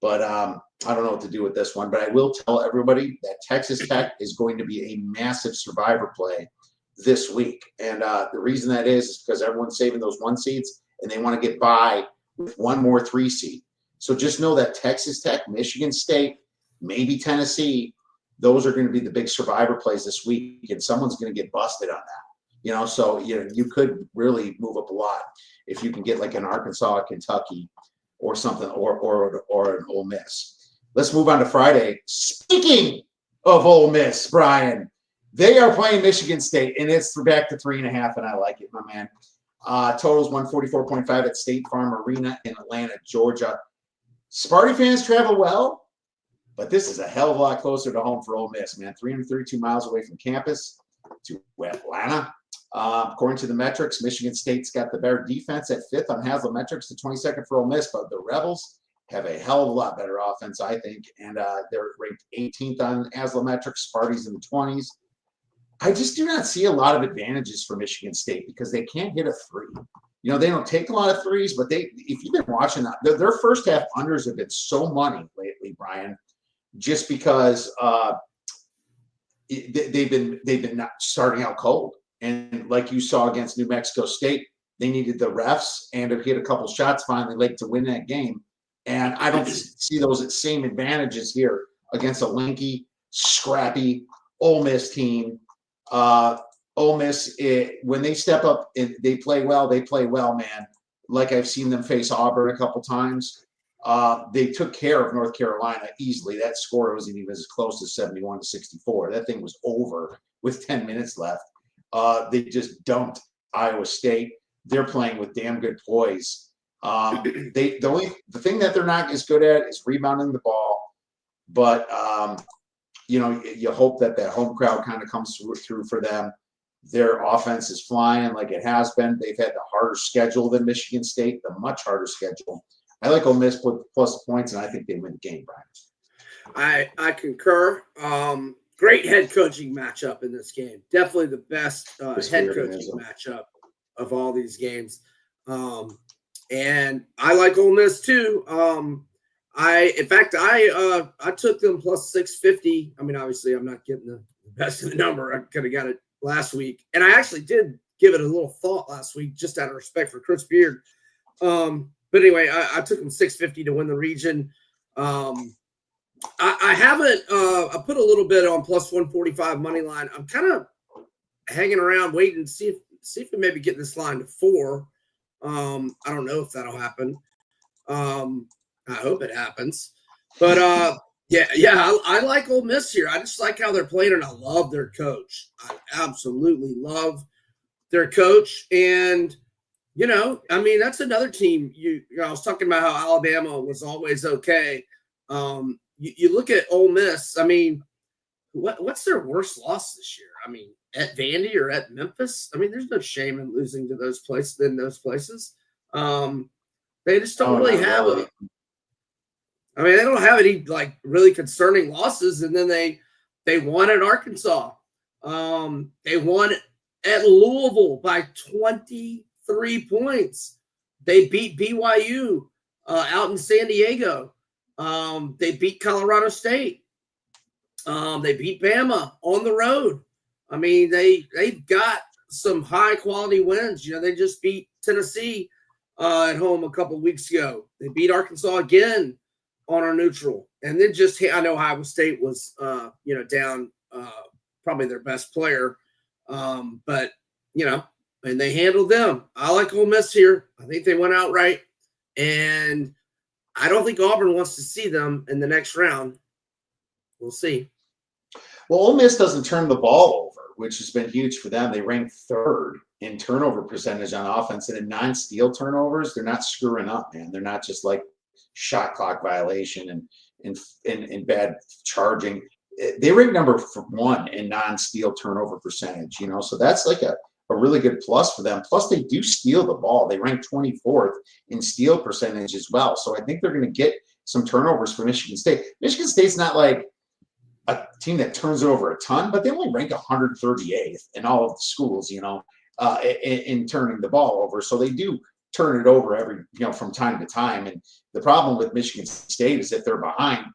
But I don't know what to do with this one. But I will tell everybody that Texas Tech is going to be a massive survivor play this week. And the reason that is because everyone's saving those 1 seeds and they want to get by with one more 3 seed. So just know that Texas Tech, Michigan State, maybe Tennessee, those are going to be the big survivor plays this week, and someone's going to get busted on that. So you could really move up a lot if you can get like an Arkansas, Kentucky, or something, or an Ole Miss. Let's move on to Friday. Speaking of Ole Miss, Brian, they are playing Michigan State, and it's back to 3.5, and I like it, my man. Totals 144.5 at State Farm Arena in Atlanta, Georgia. Sparty fans travel well, but this is a hell of a lot closer to home for Ole Miss, man. 332 miles away from campus to Atlanta. According to the metrics, Michigan State's got the better defense at 5th on Haslametrics, the 22nd for Ole Miss, but the Rebels have a hell of a lot better offense, I think, and they're ranked 18th on Haslametrics, Sparty's in the 20s. I just do not see a lot of advantages for Michigan State because they can't hit a 3. They don't take a lot of 3s, but if you've been watching that, their first half unders have been so money lately, Brian, just because they've been not starting out cold. And like you saw against New Mexico State, they needed the refs and to hit a couple shots finally late to win that game. And I don't see those same advantages here against a lanky, scrappy Ole Miss team. Ole Miss, when they step up and they play well, man. Like I've seen them face Auburn a couple times. They took care of North Carolina easily. That score wasn't even as close as 71-64. That thing was over with 10 minutes left. They just dumped Iowa State. They're playing with damn good poise. The thing that they're not as good at is rebounding the ball. But you hope that home crowd kind of comes through for them. Their offense is flying like it has been. They've had the harder schedule than Michigan State, the much harder schedule. I like Ole Miss plus points, and I think they win the game, Brian. I concur. Great head coaching matchup in this game. Definitely the best head coaching matchup of all these games. And I like Ole Miss too. I took them plus 650. I mean, obviously, I'm not getting the best of the number. I could have got it last week, and I actually did give it a little thought last week, just out of respect for Chris Beard. But anyway, I took them 650 to win the region. I haven't. I put a little bit on plus 145 money line. I'm kind of hanging around, waiting to see see if we maybe get this line to 4. I don't know if that'll happen. I hope it happens. But I like Ole Miss here. I just like how they're playing, and I love their coach. I absolutely love their coach. And, that's another team. I was talking about how Alabama was always okay. You look at Ole Miss. I mean, what's their worst loss this year? I mean, at Vandy or at Memphis? I mean, there's no shame in losing to those places. They just don't really have a. I mean, they don't have any like really concerning losses, and then they won at Arkansas. They won at Louisville by 23 points. They beat BYU out in San Diego. They beat Colorado State. They beat Bama on the road. I mean, they've got some high quality wins. They just beat Tennessee at home a couple weeks ago. They beat Arkansas again on our neutral, and then I know Iowa State was down probably their best player, but and they handled them. I like Ole Miss here. I think they went out right, and I don't think Auburn wants to see them in the next round. We'll see. Well, Ole Miss doesn't turn the ball over, which has been huge for them. They rank 3rd in turnover percentage on offense, and in non-steal turnovers, they're not screwing up, man. They're not just like shot clock violation and bad charging. They rank number 1 in non-steal turnover percentage, so that's like a really good plus for them. Plus, they do steal the ball. They rank 24th in steal percentage as well. So I think they're going to get some turnovers for Michigan State. Michigan State's not like a team that turns it over a ton, but they only rank 138th in all of the schools, in turning the ball over. So they do turn it over every, from time to time. And the problem with Michigan State is if they're behind,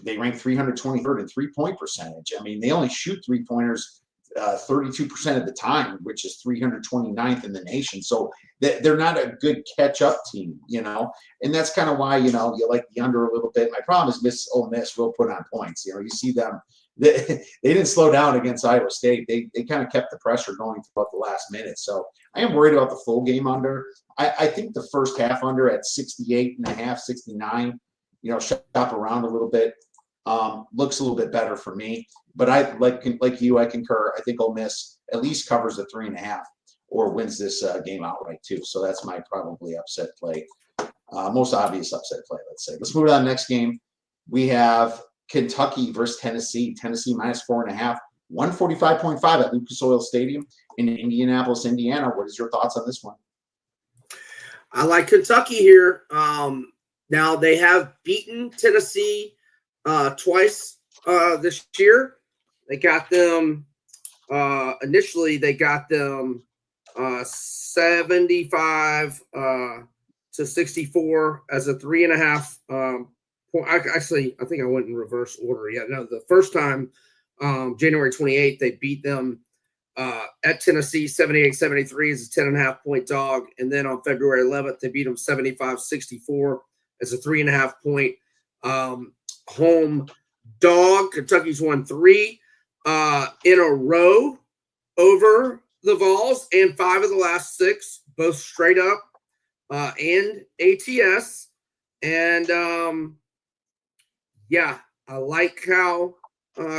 they rank 323rd in 3-point percentage. I mean, they only shoot 3-pointers 32% of the time, which is 329th in the nation. So they're not a good catch-up team, and that's kind of why, you like the under a little bit. My problem is Ole Miss will put on points. You see them, they didn't slow down against Iowa State. They kind of kept the pressure going throughout the last minute. So I am worried about the full game under. I think the first half under at 68.5, 69, shop around a little bit. Looks a little bit better for me, but I like you. I concur. I think Ole Miss at least covers the 3.5 or wins this game outright too. So that's my probably upset play, most obvious upset play. Let's say. Let's move to the next game. We have Kentucky versus Tennessee. Tennessee minus 4.5, 145.5 at Lucas Oil Stadium in Indianapolis, Indiana. What is your thoughts on this one? I like Kentucky here. Now they have beaten Tennessee twice this year. They got them initially. They got them 75 to 64 as a 3.5 point. Actually, I think I went in reverse order. Yeah, no, the first time, January 28th, they beat them at Tennessee 78-73 as a 10.5 point dog, and then on February 11th, they beat them 75-64 as a 3.5 point home dog. Kentucky's won 3 in a row over the Vols, and 5 of the last 6, both straight up and ATS. And I like how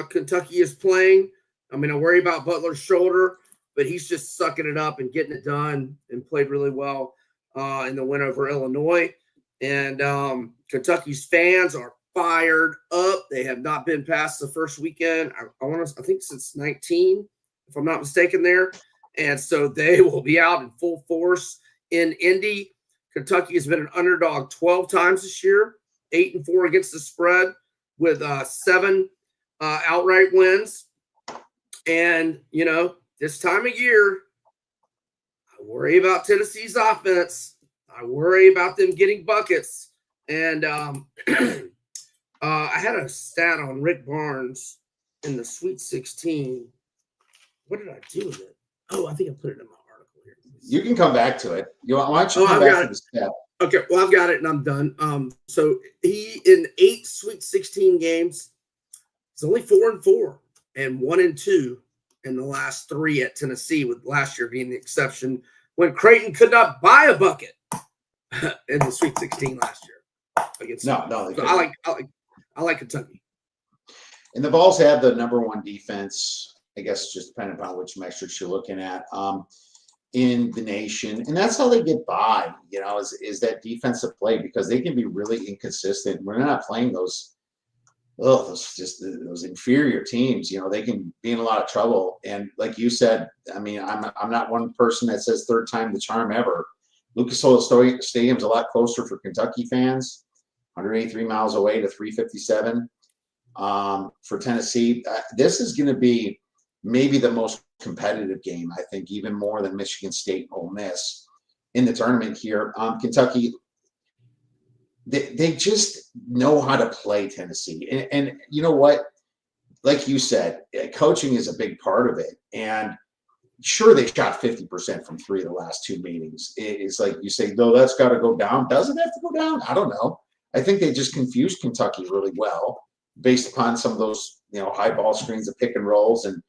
Kentucky is playing. I mean, I worry about Butler's shoulder, but he's just sucking it up and getting it done and played really well in the win over Illinois. And Kentucky's fans are fired up. They have not been past the first weekend. I think since 19, if I'm not mistaken there. And so they will be out in full force in Indy. Kentucky has been an underdog 12 times this year, 8-4 against the spread with 7 outright wins. And, this time of year, I worry about Tennessee's offense. I worry about them getting buckets. And I had a stat on Rick Barnes in the Sweet 16. What did I do with it? Oh, I think I put it in my article here. You can come back to it. Why don't you come back to the stat? Okay, well, I've got it and I'm done. So he in 8 Sweet 16 games, it's only 4-4 and 1-2 in the last 3 at Tennessee, with last year being the exception, when Creighton could not buy a bucket in the Sweet 16 last year against. No, so I like Kentucky. And the Vols have the #1 defense, I guess, just depending upon which metrics you're looking at, in the nation. And that's how they get by, is that defensive play, because they can be really inconsistent. We're not playing those inferior teams. They can be in a lot of trouble. And like you said, I mean, I'm not one person that says third time the charm ever. Lucas Oil Stadium's a lot closer for Kentucky fans, 183 miles away to 357. For Tennessee, this is going to be maybe the most competitive game, I think, even more than Michigan State and Ole Miss in the tournament here. Kentucky, they just know how to play Tennessee. And you know what? Like you said, coaching is a big part of it. And sure, they shot 50% from 3 of the last 2 meetings. It's like you say, no, that's got to go down. Does it have to go down? I don't know. I think they just confused Kentucky really well based upon some of those, high ball screens, the pick and rolls. And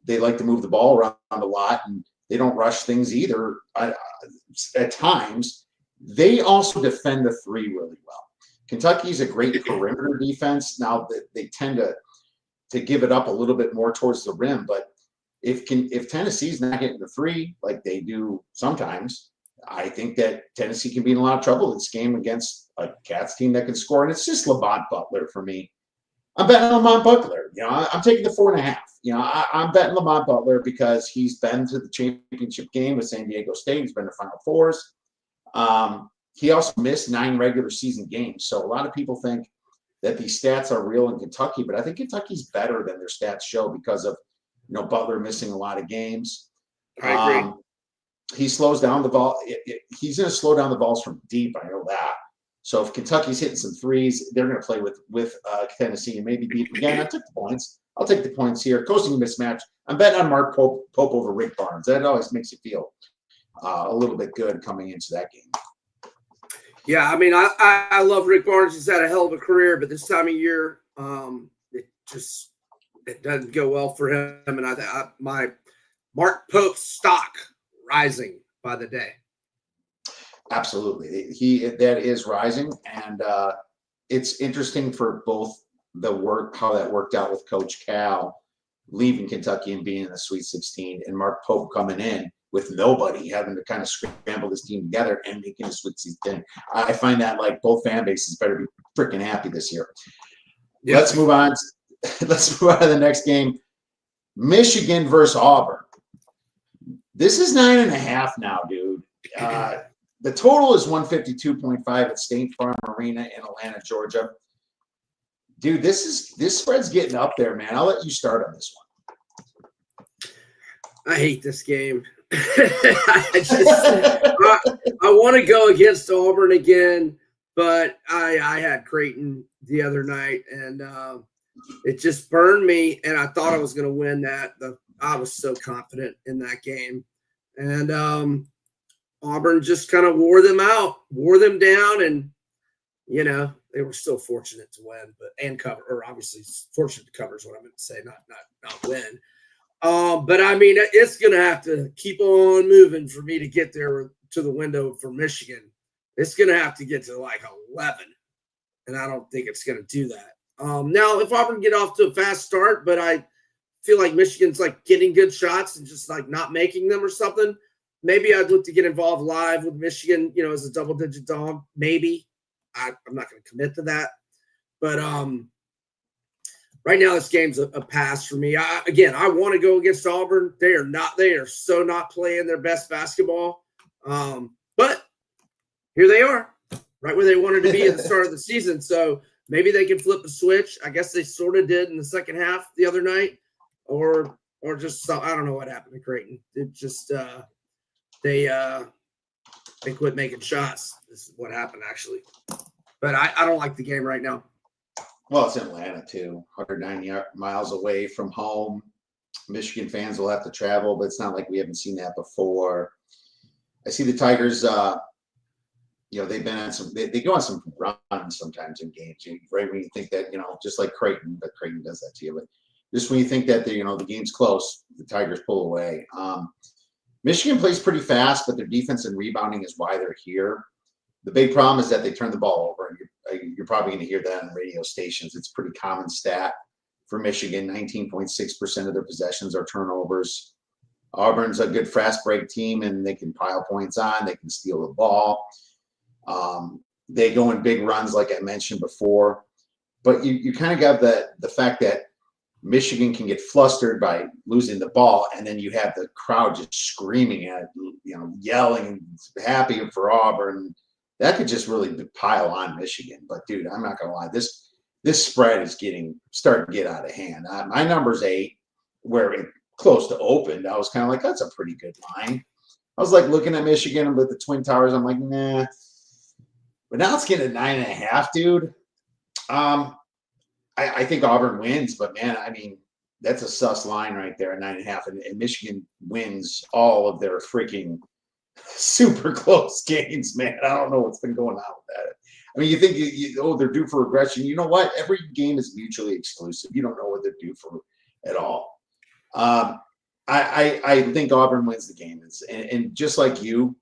they like to move the ball around a lot, and they don't rush things either at times. They also defend the 3 really well. Kentucky's a great perimeter defense. Now they tend to give it up a little bit more towards the rim, but if Tennessee's not hitting the 3 like they do sometimes, I think that Tennessee can be in a lot of trouble this game against a Cats team that can score. And it's just Lamont Butler for me. I'm betting Lamont Butler. I'm taking the 4.5. I'm betting Lamont Butler because he's been to the championship game with San Diego State. He's been to Final Fours. He also missed 9 regular season games. So a lot of people think that these stats are real in Kentucky, but I think Kentucky's better than their stats show because of Butler missing a lot of games. I agree. He slows down the ball. He's going to slow down the balls from deep. I know that. So if Kentucky's hitting some threes, they're going to play with Tennessee and maybe beat again. I took the points. I'll take the points here. Coaching mismatch. I'm betting on Mark Pope over Rick Barnes. That always makes you feel a little bit good coming into that game. Yeah, I mean, I love Rick Barnes. He's had a hell of a career, but this time of year, it doesn't go well for him. And my Mark Pope stock rising by the day. Absolutely. That is rising. And it's interesting for both how that worked out with Coach Cal leaving Kentucky and being in the Sweet 16 and Mark Pope coming in with nobody, having to kind of scramble this team together and making a Sweet 16. I find that like both fan bases better be freaking happy this year. Yeah. Let's move on. Let's move on to the next game. Michigan versus Auburn. This is 9.5 now, dude. The total is 152.5 at State Farm Arena in Atlanta, Georgia. Dude, this spread's getting up there, man. I'll let you start on this one. I hate this game. I want to go against Auburn again, but I had Creighton the other night, and it just burned me, and I thought I was going to win that. I was so confident in that game. And Auburn just kind of wore them down, and, they were still fortunate to win, and cover, or obviously fortunate to cover is what I meant to say, not win. But I mean, it's going to have to keep on moving for me to get there to the window for Michigan. It's going to have to get to like 11, and I don't think it's going to do that. Now, if Auburn get off to a fast start, but I feel like Michigan's like getting good shots and just like not making them or something, maybe I'd look to get involved live with Michigan, as a double-digit dog. Maybe. I'm not going to commit to that. But right now, this game's a pass for me. I want to go against Auburn. They are so not playing their best basketball. But here they are, right where they wanted to be at the start of the season. So maybe they can flip a switch. I guess they sort of did in the second half the other night, or just I don't know what happened to Creighton. It just they quit making shots. This is what happened, actually. But I don't like the game right now. Well, it's in Atlanta, too. 190 miles away from home. Michigan fans will have to travel, but it's not like we haven't seen that before. I see the Tigers, they've been on they go on some runs sometimes in games, right? When you think that, just like Creighton, but Creighton does that to you. But just when you think that the game's close, the Tigers pull away. Michigan plays pretty fast, but their defense and rebounding is why they're here. The big problem is that they turn the ball over, and you're probably going to hear that on radio stations. It's a pretty common stat for Michigan. 19.6% of their possessions are turnovers. Auburn's a good fast break team, and they can pile points on. They can steal the ball. They go in big runs, like I mentioned before. But you kind of got the fact that Michigan can get flustered by losing the ball, and then you have the crowd just screaming at, yelling, happy for Auburn. That could just really pile on Michigan. But dude, I'm not gonna lie, this spread is starting to get out of hand. My number's 8, where it close to opened. I was kind of like, that's a pretty good line. I was like looking at Michigan with the Twin Towers. I'm like, nah. But now it's getting at 9.5, dude. I think Auburn wins, but man, I mean, that's a sus line right there at 9.5, and Michigan wins all of their freaking super close games, man. I don't know what's been going on with that. I mean, you think they're due for regression. You know what? Every game is mutually exclusive. You don't know what they're due for at all. I think Auburn wins the game, and just like you,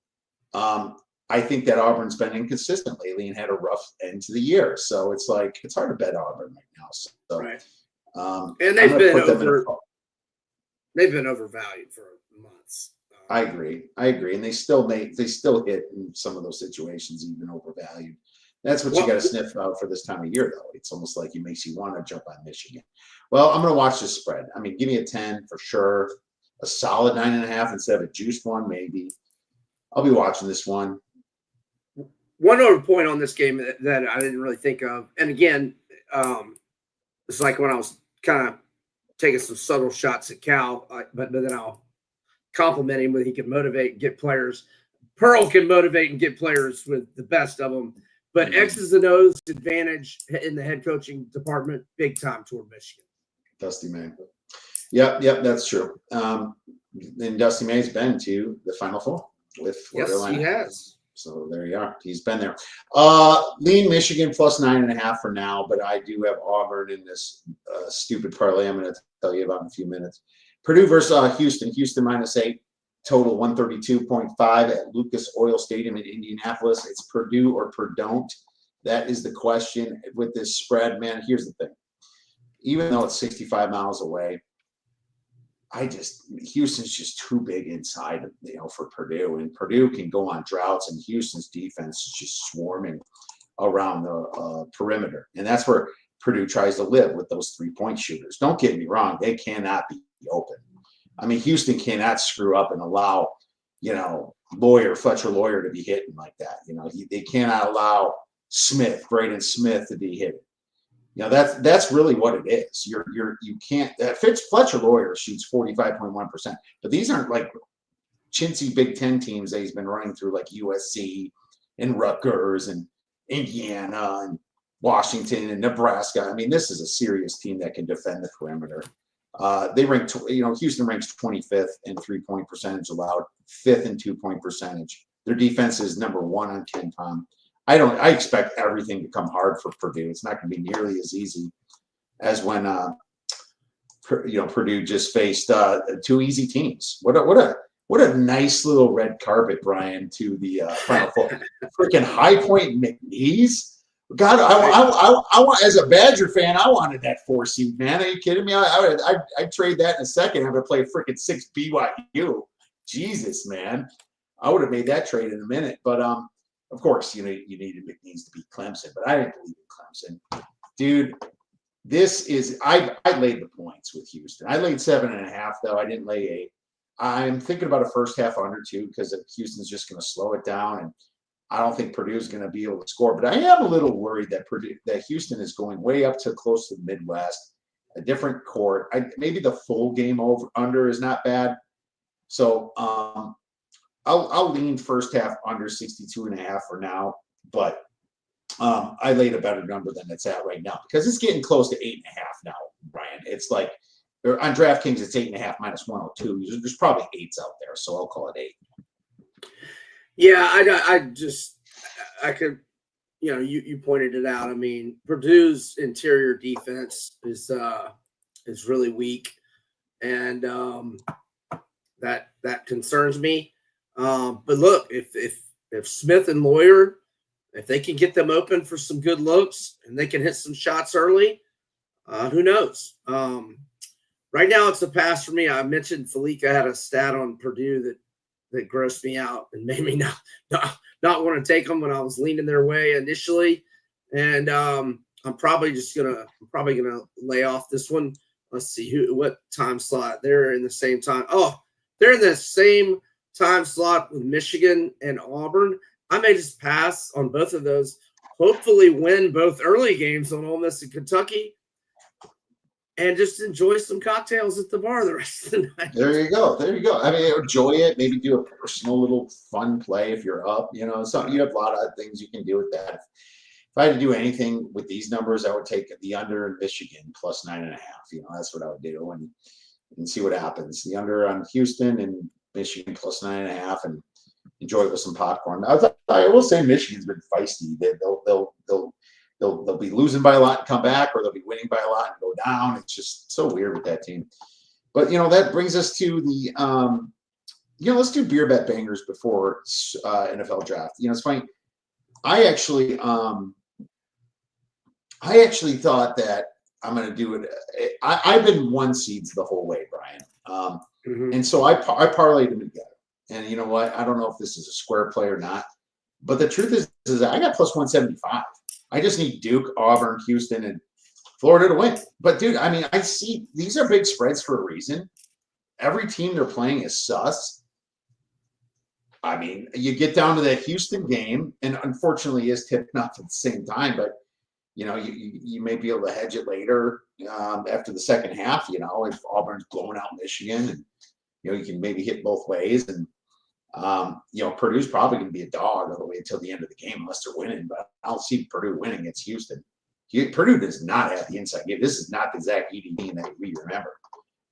I think that Auburn's been inconsistent lately and had a rough end to the year. So it's like it's hard to bet Auburn right now. So, right. And they've been overvalued for months. I agree, and they still hit in some of those situations, even overvalued. That's what you got to sniff out for this time of year, though. It's almost like it makes you want to jump on Michigan. Well, I'm going to watch this spread. I mean, give me a 10 for sure, a solid 9.5 instead of a juiced one, maybe. I'll be watching this one. One other point on this game that I didn't really think of, and again, it's like when I was kind of taking some subtle shots at Cal, but then I'll compliment him with he can motivate and get players. Pearl can motivate and get players with the best of them, but X's and O's advantage in the head coaching department, big time toward Michigan. Dusty May. Yep, that's true. And Dusty May's been to the Final Four with Florida. Yes, he has. So there you are. He's been there. Lean Michigan plus 9.5 for now, but I do have Auburn in this stupid parlay I'm going to tell you about in a few minutes. Purdue versus Houston. Houston -8, total 132.5 at Lucas Oil Stadium in Indianapolis. It's Purdue or Purdue. That is the question with this spread, man. Here's the thing. Even though it's 65 miles away, Houston's just too big inside, for Purdue, and Purdue can go on droughts, and Houston's defense is just swarming around the perimeter, and that's where Purdue tries to live with those 3-point shooters. Don't get me wrong; they cannot be open. I mean, Houston cannot screw up and allow, Fletcher Lawyer to be hitting like that. They cannot allow Braden Smith to be hitting. That's really what it is. You can't. Fletcher Lawyer shoots 45.1%, but these aren't like chintzy Big Ten teams that he's been running through, like USC and Rutgers and Indiana and Washington and Nebraska. I mean, this is a serious team that can defend the perimeter. Houston ranks 25th in 3-point percentage allowed, 5th in 2-point percentage. Their defense is number 1 on KenPom. I expect everything to come hard for Purdue. It's not going to be nearly as easy as when Purdue just faced 2 easy teams. What a nice little red carpet, Brian, to the Final Four. Freaking High Point McNeese. God, I want, as a Badger fan, I wanted that 4 seed, man. Are you kidding me? I'd trade that in a second. I'm going to play freaking 6 BYU. Jesus, man. I would have made that trade in a minute. But of course, you needed McNeese to beat Clemson, but I didn't believe in Clemson. Dude, I laid the points with Houston. I laid 7.5, though. I didn't lay 8. I'm thinking about a first half under, too, because Houston's just going to slow it down, and I don't think Purdue's going to be able to score. But I am a little worried that Houston is going way up to close to the Midwest, a different court. Maybe the full game under is not bad. So I'll lean first half under 62.5 for now, but I laid a better number than it's at right now because it's getting close to 8.5 now, Brian. It's like on DraftKings, it's 8.5 minus 102. There's probably 8s out there, so I'll call it 8. Yeah, I could, you pointed it out. I mean, Purdue's interior defense is is really weak, and that concerns me. But look, if Smith and Lawyer, if they can get them open for some good looks and they can hit some shots early, who knows? Right now, it's a pass for me. I mentioned Felica had a stat on Purdue that grossed me out and made me not want to take them when I was leaning their way initially. And I'm probably gonna lay off this one. Let's see what time slot they're in the same time. Oh, they're in the same time slot with Michigan and Auburn. I may just pass on both of those. Hopefully, win both early games on Ole Miss and Kentucky, and just enjoy some cocktails at the bar the rest of the night. There you go. There you go. I mean, enjoy it. Maybe do a personal little fun play if you're up. You know, you have a lot of things you can do with that. If I had to do anything with these numbers, I would take the under in Michigan plus 9.5. You know, that's what I would do and see what happens. The under on Houston and Michigan plus 9.5, and enjoy it with some popcorn. I will say Michigan's been feisty. They'll be losing by a lot and come back, or they'll be winning by a lot and go down. It's just so weird with that team. But that brings us to the let's do beer bet bangers before NFL draft. It's funny. I actually thought that I'm going to do it. I've been 1 seeds the whole way, Brian. And so I parlayed them together. And you know what? I don't know if this is a square play or not, but the truth is I got plus 175. I just need Duke, Auburn, Houston, and Florida to win. But dude, I mean, I see these are big spreads for a reason. Every team they're playing is sus. I mean, you get down to that Houston game, and unfortunately is tipped off at the same time, but you may be able to hedge it later after the second half, if Auburn's blowing out Michigan, and you can maybe hit both ways. And Purdue's probably going to be a dog all the way until the end of the game unless they're winning, but I don't see Purdue winning against Houston. Purdue does not have the inside game. This is not the Zach Edey team that we remember.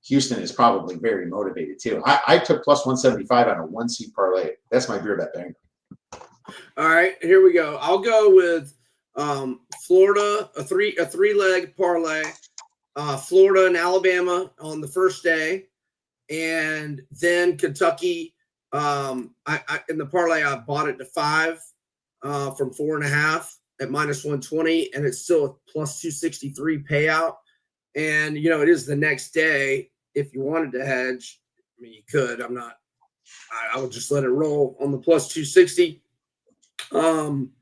Houston is probably very motivated too. I took plus 175 on a 1-seed parlay. That's my beer bet banger. All right, here we go. I'll go with Florida, a three-leg parlay. Florida and Alabama on the first day, and then Kentucky. I in the parlay I bought it to 5 from 4.5 at minus 120, and it's still a plus 263 payout. And it is the next day. If you wanted to hedge, I mean, you could. I'm not. I would just let it roll on the plus 260. I'm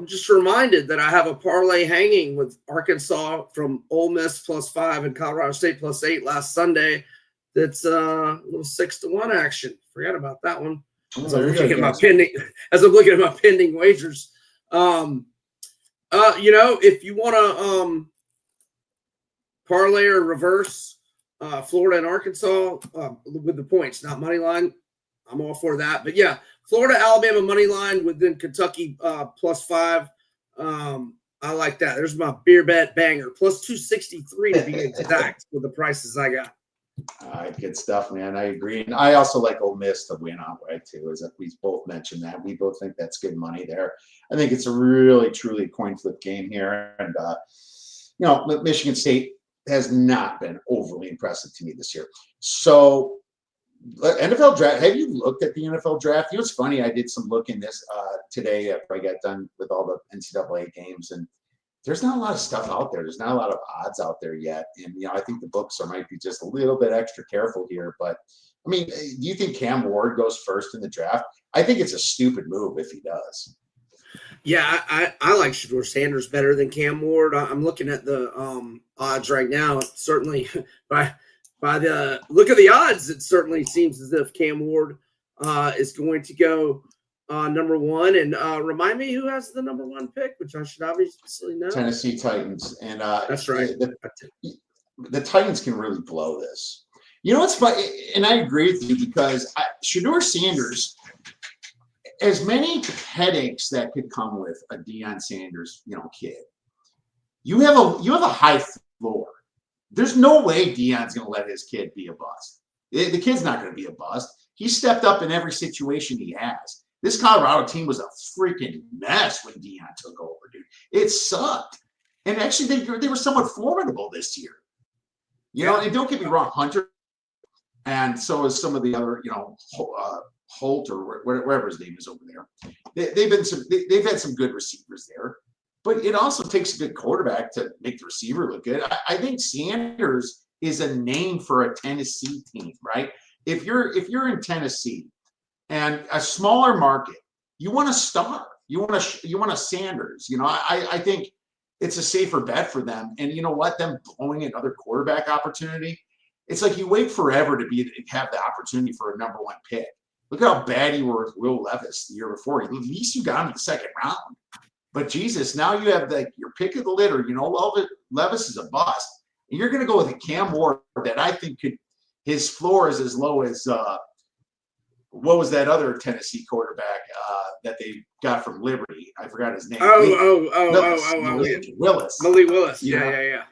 just reminded that I have a parlay hanging with Arkansas from Ole Miss plus 5 and Colorado State plus 8 last Sunday. That's a little 6-1 action. Forgot about that one. As I'm looking at my pending wagers. If you want to parlay or reverse Florida and Arkansas with the points, not money line, I'm all for that. But yeah, Florida, Alabama money line with then Kentucky plus 5. I like that. There's my beer bet banger. Plus 263 to be exact with the prices I got. All right, good stuff, man. I agree. And I also like Ole Miss to win outright too, as we both mentioned that. We both think that's good money there. I think it's a really, truly coin flip game here. And, Michigan State has not been overly impressive to me this year. So NFL draft, have you looked at the NFL draft? It's funny. I did some looking this today after I got done with all the NCAA games, and there's not a lot of stuff out there. There's not a lot of odds out there yet. And, I think the books might be just a little bit extra careful here. But, I mean, do you think Cam Ward goes first in the draft? I think it's a stupid move if he does. Yeah, I like Shedeur Sanders better than Cam Ward. I'm looking at the odds right now. Certainly, by the look of the odds, it certainly seems as if Cam Ward is going to go number 1. And remind me who has the number 1 pick, which I should obviously know. Tennessee Titans. And that's right. The Titans can really blow this. What's funny, and I agree with you, because Shedeur Sanders, as many headaches that could come with a Deion Sanders, kid, you have a high floor. There's no way Deion's going to let his kid be a bust. The kid's not going to be a bust. He stepped up in every situation he has. This Colorado team was a freaking mess when Deion took over, dude. It sucked. And actually, they were somewhat formidable this year. You know, and don't get me wrong, Hunter, and so is some of the other, Holt or wherever his name is over there. They've had some good receivers there, but it also takes a good quarterback to make the receiver look good. I think Sanders is a name for a Tennessee team, right? If you're in Tennessee and a smaller market, you want a star, you want a Sanders. I think it's a safer bet for them. And you know what? Them blowing another quarterback opportunity. It's like you wait forever to have the opportunity for a number 1 pick. Look how bad you were with Will Levis the year before. At least you got him in the 2nd round. But Jesus, now you have your pick of the litter. Levis is a bust. And you're going to go with a Cam Ward that I think his floor is as low as what was that other Tennessee quarterback that they got from Liberty? I forgot his name. Malik Willis. Malik Willis. Yeah.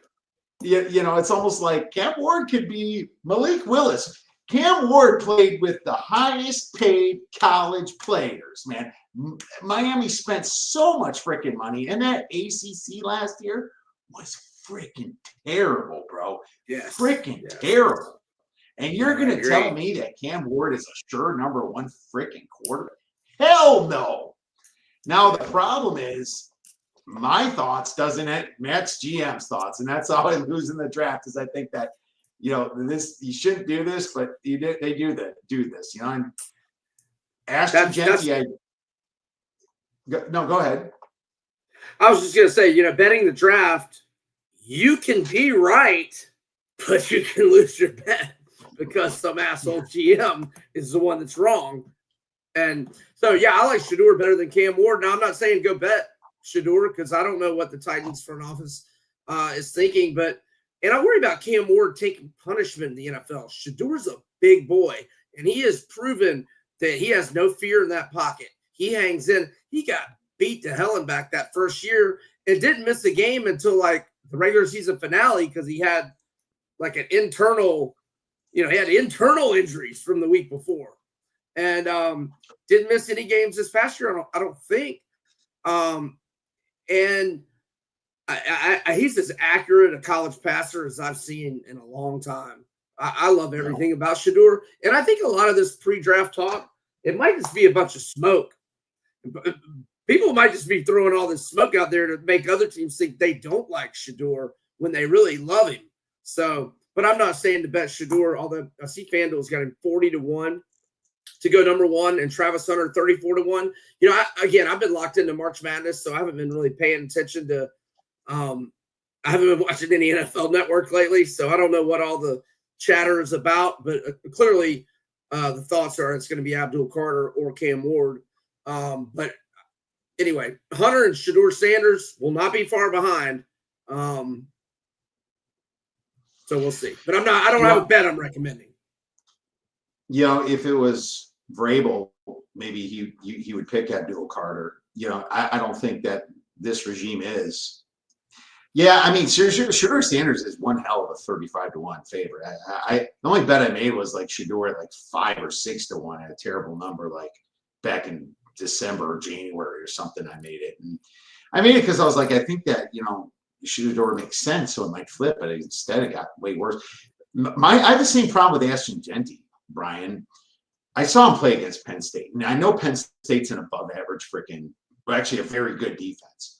It's almost like Cam Ward could be Malik Willis. Cam Ward played with the highest paid college players, man. Miami spent so much freaking money, and that ACC last year was freaking terrible, bro. Yes. Freaking terrible. And you're going to tell me that Cam Ward is a sure number 1 freaking quarterback? Hell no. Now, the problem is my thoughts doesn't match GM's thoughts, and that's how I lose in the draft is I think that, this you shouldn't do this, but they do this, And Ashton Genty, go ahead. I was just going to say, betting the draft, you can be right, but you can lose your bet because some asshole GM is the one that's wrong. And so, I like Shedeur better than Cam Ward. Now, I'm not saying go bet Shedeur because I don't know what the Titans front office is thinking, and I worry about Cam Ward taking punishment in the NFL. Shedeur's a big boy, and he has proven that he has no fear in that pocket. He hangs in. He got beat to hell and back that first year and didn't miss a game until the regular season finale because he had an internal, he had internal injuries from the week before, and didn't miss any games this past year. I don't think, and he's as accurate a college passer as I've seen in a long time. I love everything about Shedeur, and I think a lot of this pre-draft talk, it might just be a bunch of smoke. People might just be throwing all this smoke out there to make other teams think they don't like Shedeur when they really love him. So, but I'm not saying to bet Shedeur, although I see FanDuel's got him 40-1 to go number 1 and Travis Hunter 34-1. I've been locked into March Madness, so I haven't been really paying attention to I haven't been watching any NFL Network lately, so I don't know what all the chatter is about, but clearly the thoughts are it's going to be Abdul Carter or Cam Ward. But anyway, Hunter and Shedeur Sanders will not be far behind. So we'll see. But I don't have a bet I'm recommending. If it was Vrabel, maybe he would pick Abdul Carter. I don't think that this regime is. Yeah, I mean, Shedeur Sanders is one hell of a 35-1 favorite. The only bet I made was Shedeur at 5 or 6-1 at a terrible number, back in December or January or something. I made it, and I made it because I was I think that Shedeur makes sense, so it might flip, but instead it got way worse. I have the same problem with Ashton Genty, Brian. I saw him play against Penn State, and I know Penn State's an above-average actually a very good defense.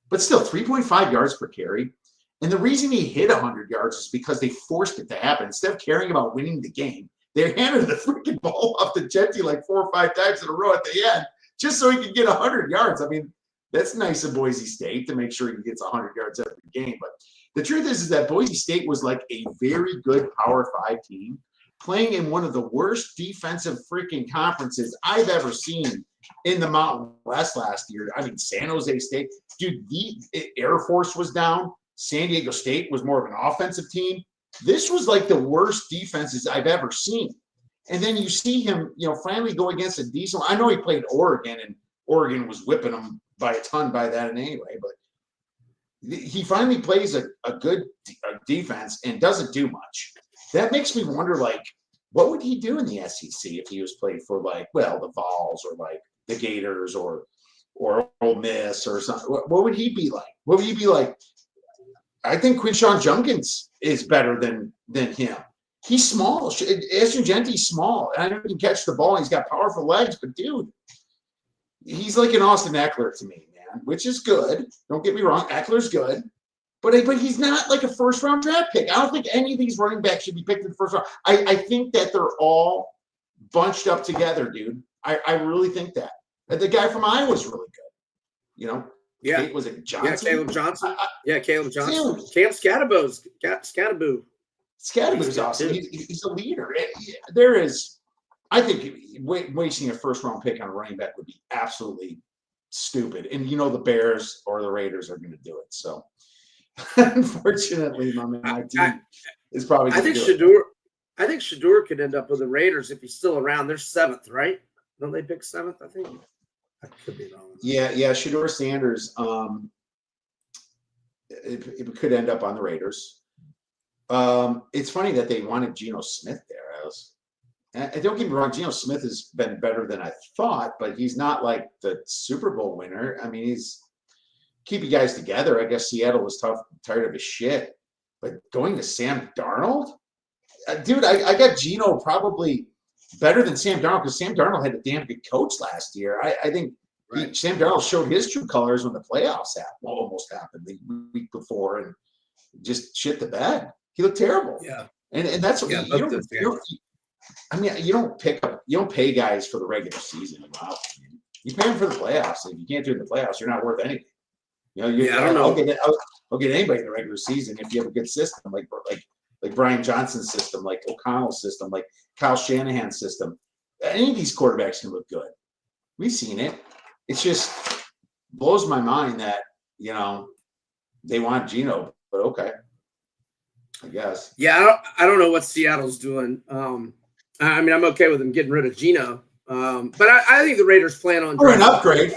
But still, 3.5 yards per carry. And the reason he hit 100 yards is because they forced it to happen. Instead of caring about winning the game, they handed the freaking ball off to Genty 4 or 5 times in a row at the end just so he could get 100 yards. I mean, that's nice of Boise State to make sure he gets 100 yards every game. But the truth is that Boise State was a very good Power 5 team playing in one of the worst defensive freaking conferences I've ever seen in the Mountain West last year. I mean, San Jose State, dude, the Air Force was down. San Diego State was more of an offensive team. This was the worst defenses I've ever seen. And then you see him, finally go against a decent. I know he played Oregon, and Oregon was whipping him by a ton by that anyway. But he finally plays a good defense and doesn't do much. That makes me wonder, what would he do in the SEC if he was played for the Vols or the Gators or Ole Miss or something? What would he be like? What would he be like? I think Quinshawn Junkins is better than him. He's small. Ashton Genty's small. I know he can catch the ball. He's got powerful legs, but dude, he's like an Austin Eckler to me, man, which is good. Don't get me wrong. Eckler's good. But he's not like a first-round draft pick. I don't think any of these running backs should be picked in the first round. I think that they're all bunched up together, dude. I really think that. The guy from Iowa is really good. You know? Yeah. Was it Johnson? Yeah, Caleb Johnson. Caleb Johnson. Dude. Cam Scatteraboo. Scatteraboo's awesome. He's a leader. I think wasting a first-round pick on a running back would be absolutely stupid. And you know the Bears or the Raiders are going to do it. So, unfortunately, my team is probably going to do it. I think Shedeur could end up with the Raiders if he's still around. They're 7th, right? Don't they pick 7th? I think. I could be wrong. Yeah. Shedeur Sanders. It could end up on the Raiders. It's funny that they wanted Geno Smith there. Don't get me wrong, Geno Smith has been better than I thought, but he's not like the Super Bowl winner. I mean, he's keep you guys together. I guess Seattle was tired of his shit. But going to Sam Darnold? Dude, I got Geno probably better than Sam Darnold because Sam Darnold had a damn good coach last year. I think Sam Darnold showed his true colors when the playoffs almost happened the week before and just shit the bed. He looked terrible. Yeah. And that's what you don't pay guys for the regular season. You pay them for the playoffs. And if you can't do it in the playoffs, you're not worth anything. You know, I don't know. I'll get anybody in the regular season if you have a good system like Brian Johnson's system, like O'Connell's system, like Kyle Shanahan's system. Any of these quarterbacks can look good. We've seen it. It's just blows my mind that, you know, they want Geno, but okay. I guess. Yeah, I don't know what Seattle's doing. I mean, I'm okay with them getting rid of Geno. But I think the Raiders plan on for an upgrade.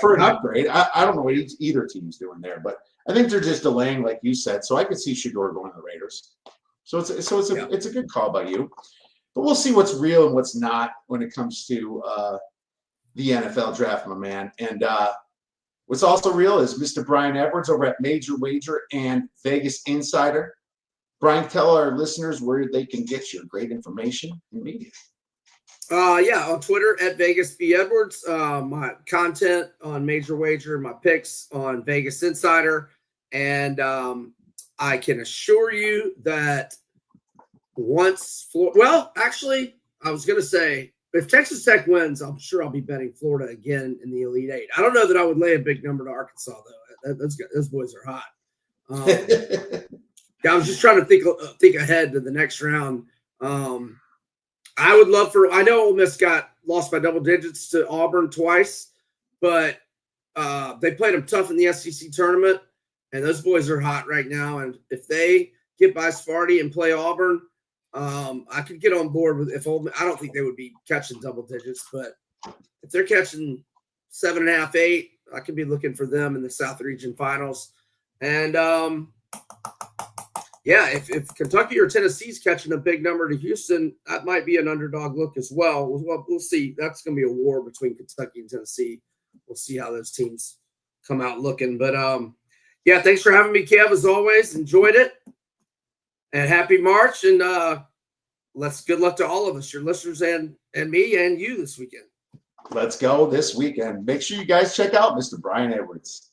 I don't know what either team's doing there, but I think they're just delaying, like you said. So I could see Shedeur going to the Raiders. So it's a good call by you. But we'll see what's real and what's not when it comes to the NFL draft, my man. And what's also real is Mr. Brian Edwards over at Major Wager and Vegas Insider. Brian, tell our listeners where they can get your great information and media. On Twitter at Vegas B Edwards. My content on Major Wager, my picks on Vegas Insider, and I can assure you that I was going to say if Texas Tech wins, I'm sure I'll be betting Florida again in the Elite Eight. I don't know that I would lay a big number to Arkansas though. Those boys are hot. I was just trying to think ahead to the next round. I would love I know Ole Miss got lost by double digits to Auburn twice, but they played them tough in the SEC tournament, and those boys are hot right now. And if they get by Sparty and play Auburn, I could get on board with I don't think they would be catching double digits, but if they're catching 7.5, 8, I could be looking for them in the South Region Finals. And if Kentucky or Tennessee's catching a big number to Houston, that might be an underdog look as well. We'll see. That's going to be a war between Kentucky and Tennessee. We'll see how those teams come out looking. But, thanks for having me, Kev, as always. Enjoyed it. And happy March. And good luck to all of us, your listeners and me and you this weekend. Let's go this weekend. Make sure you guys check out Mr. Brian Edwards.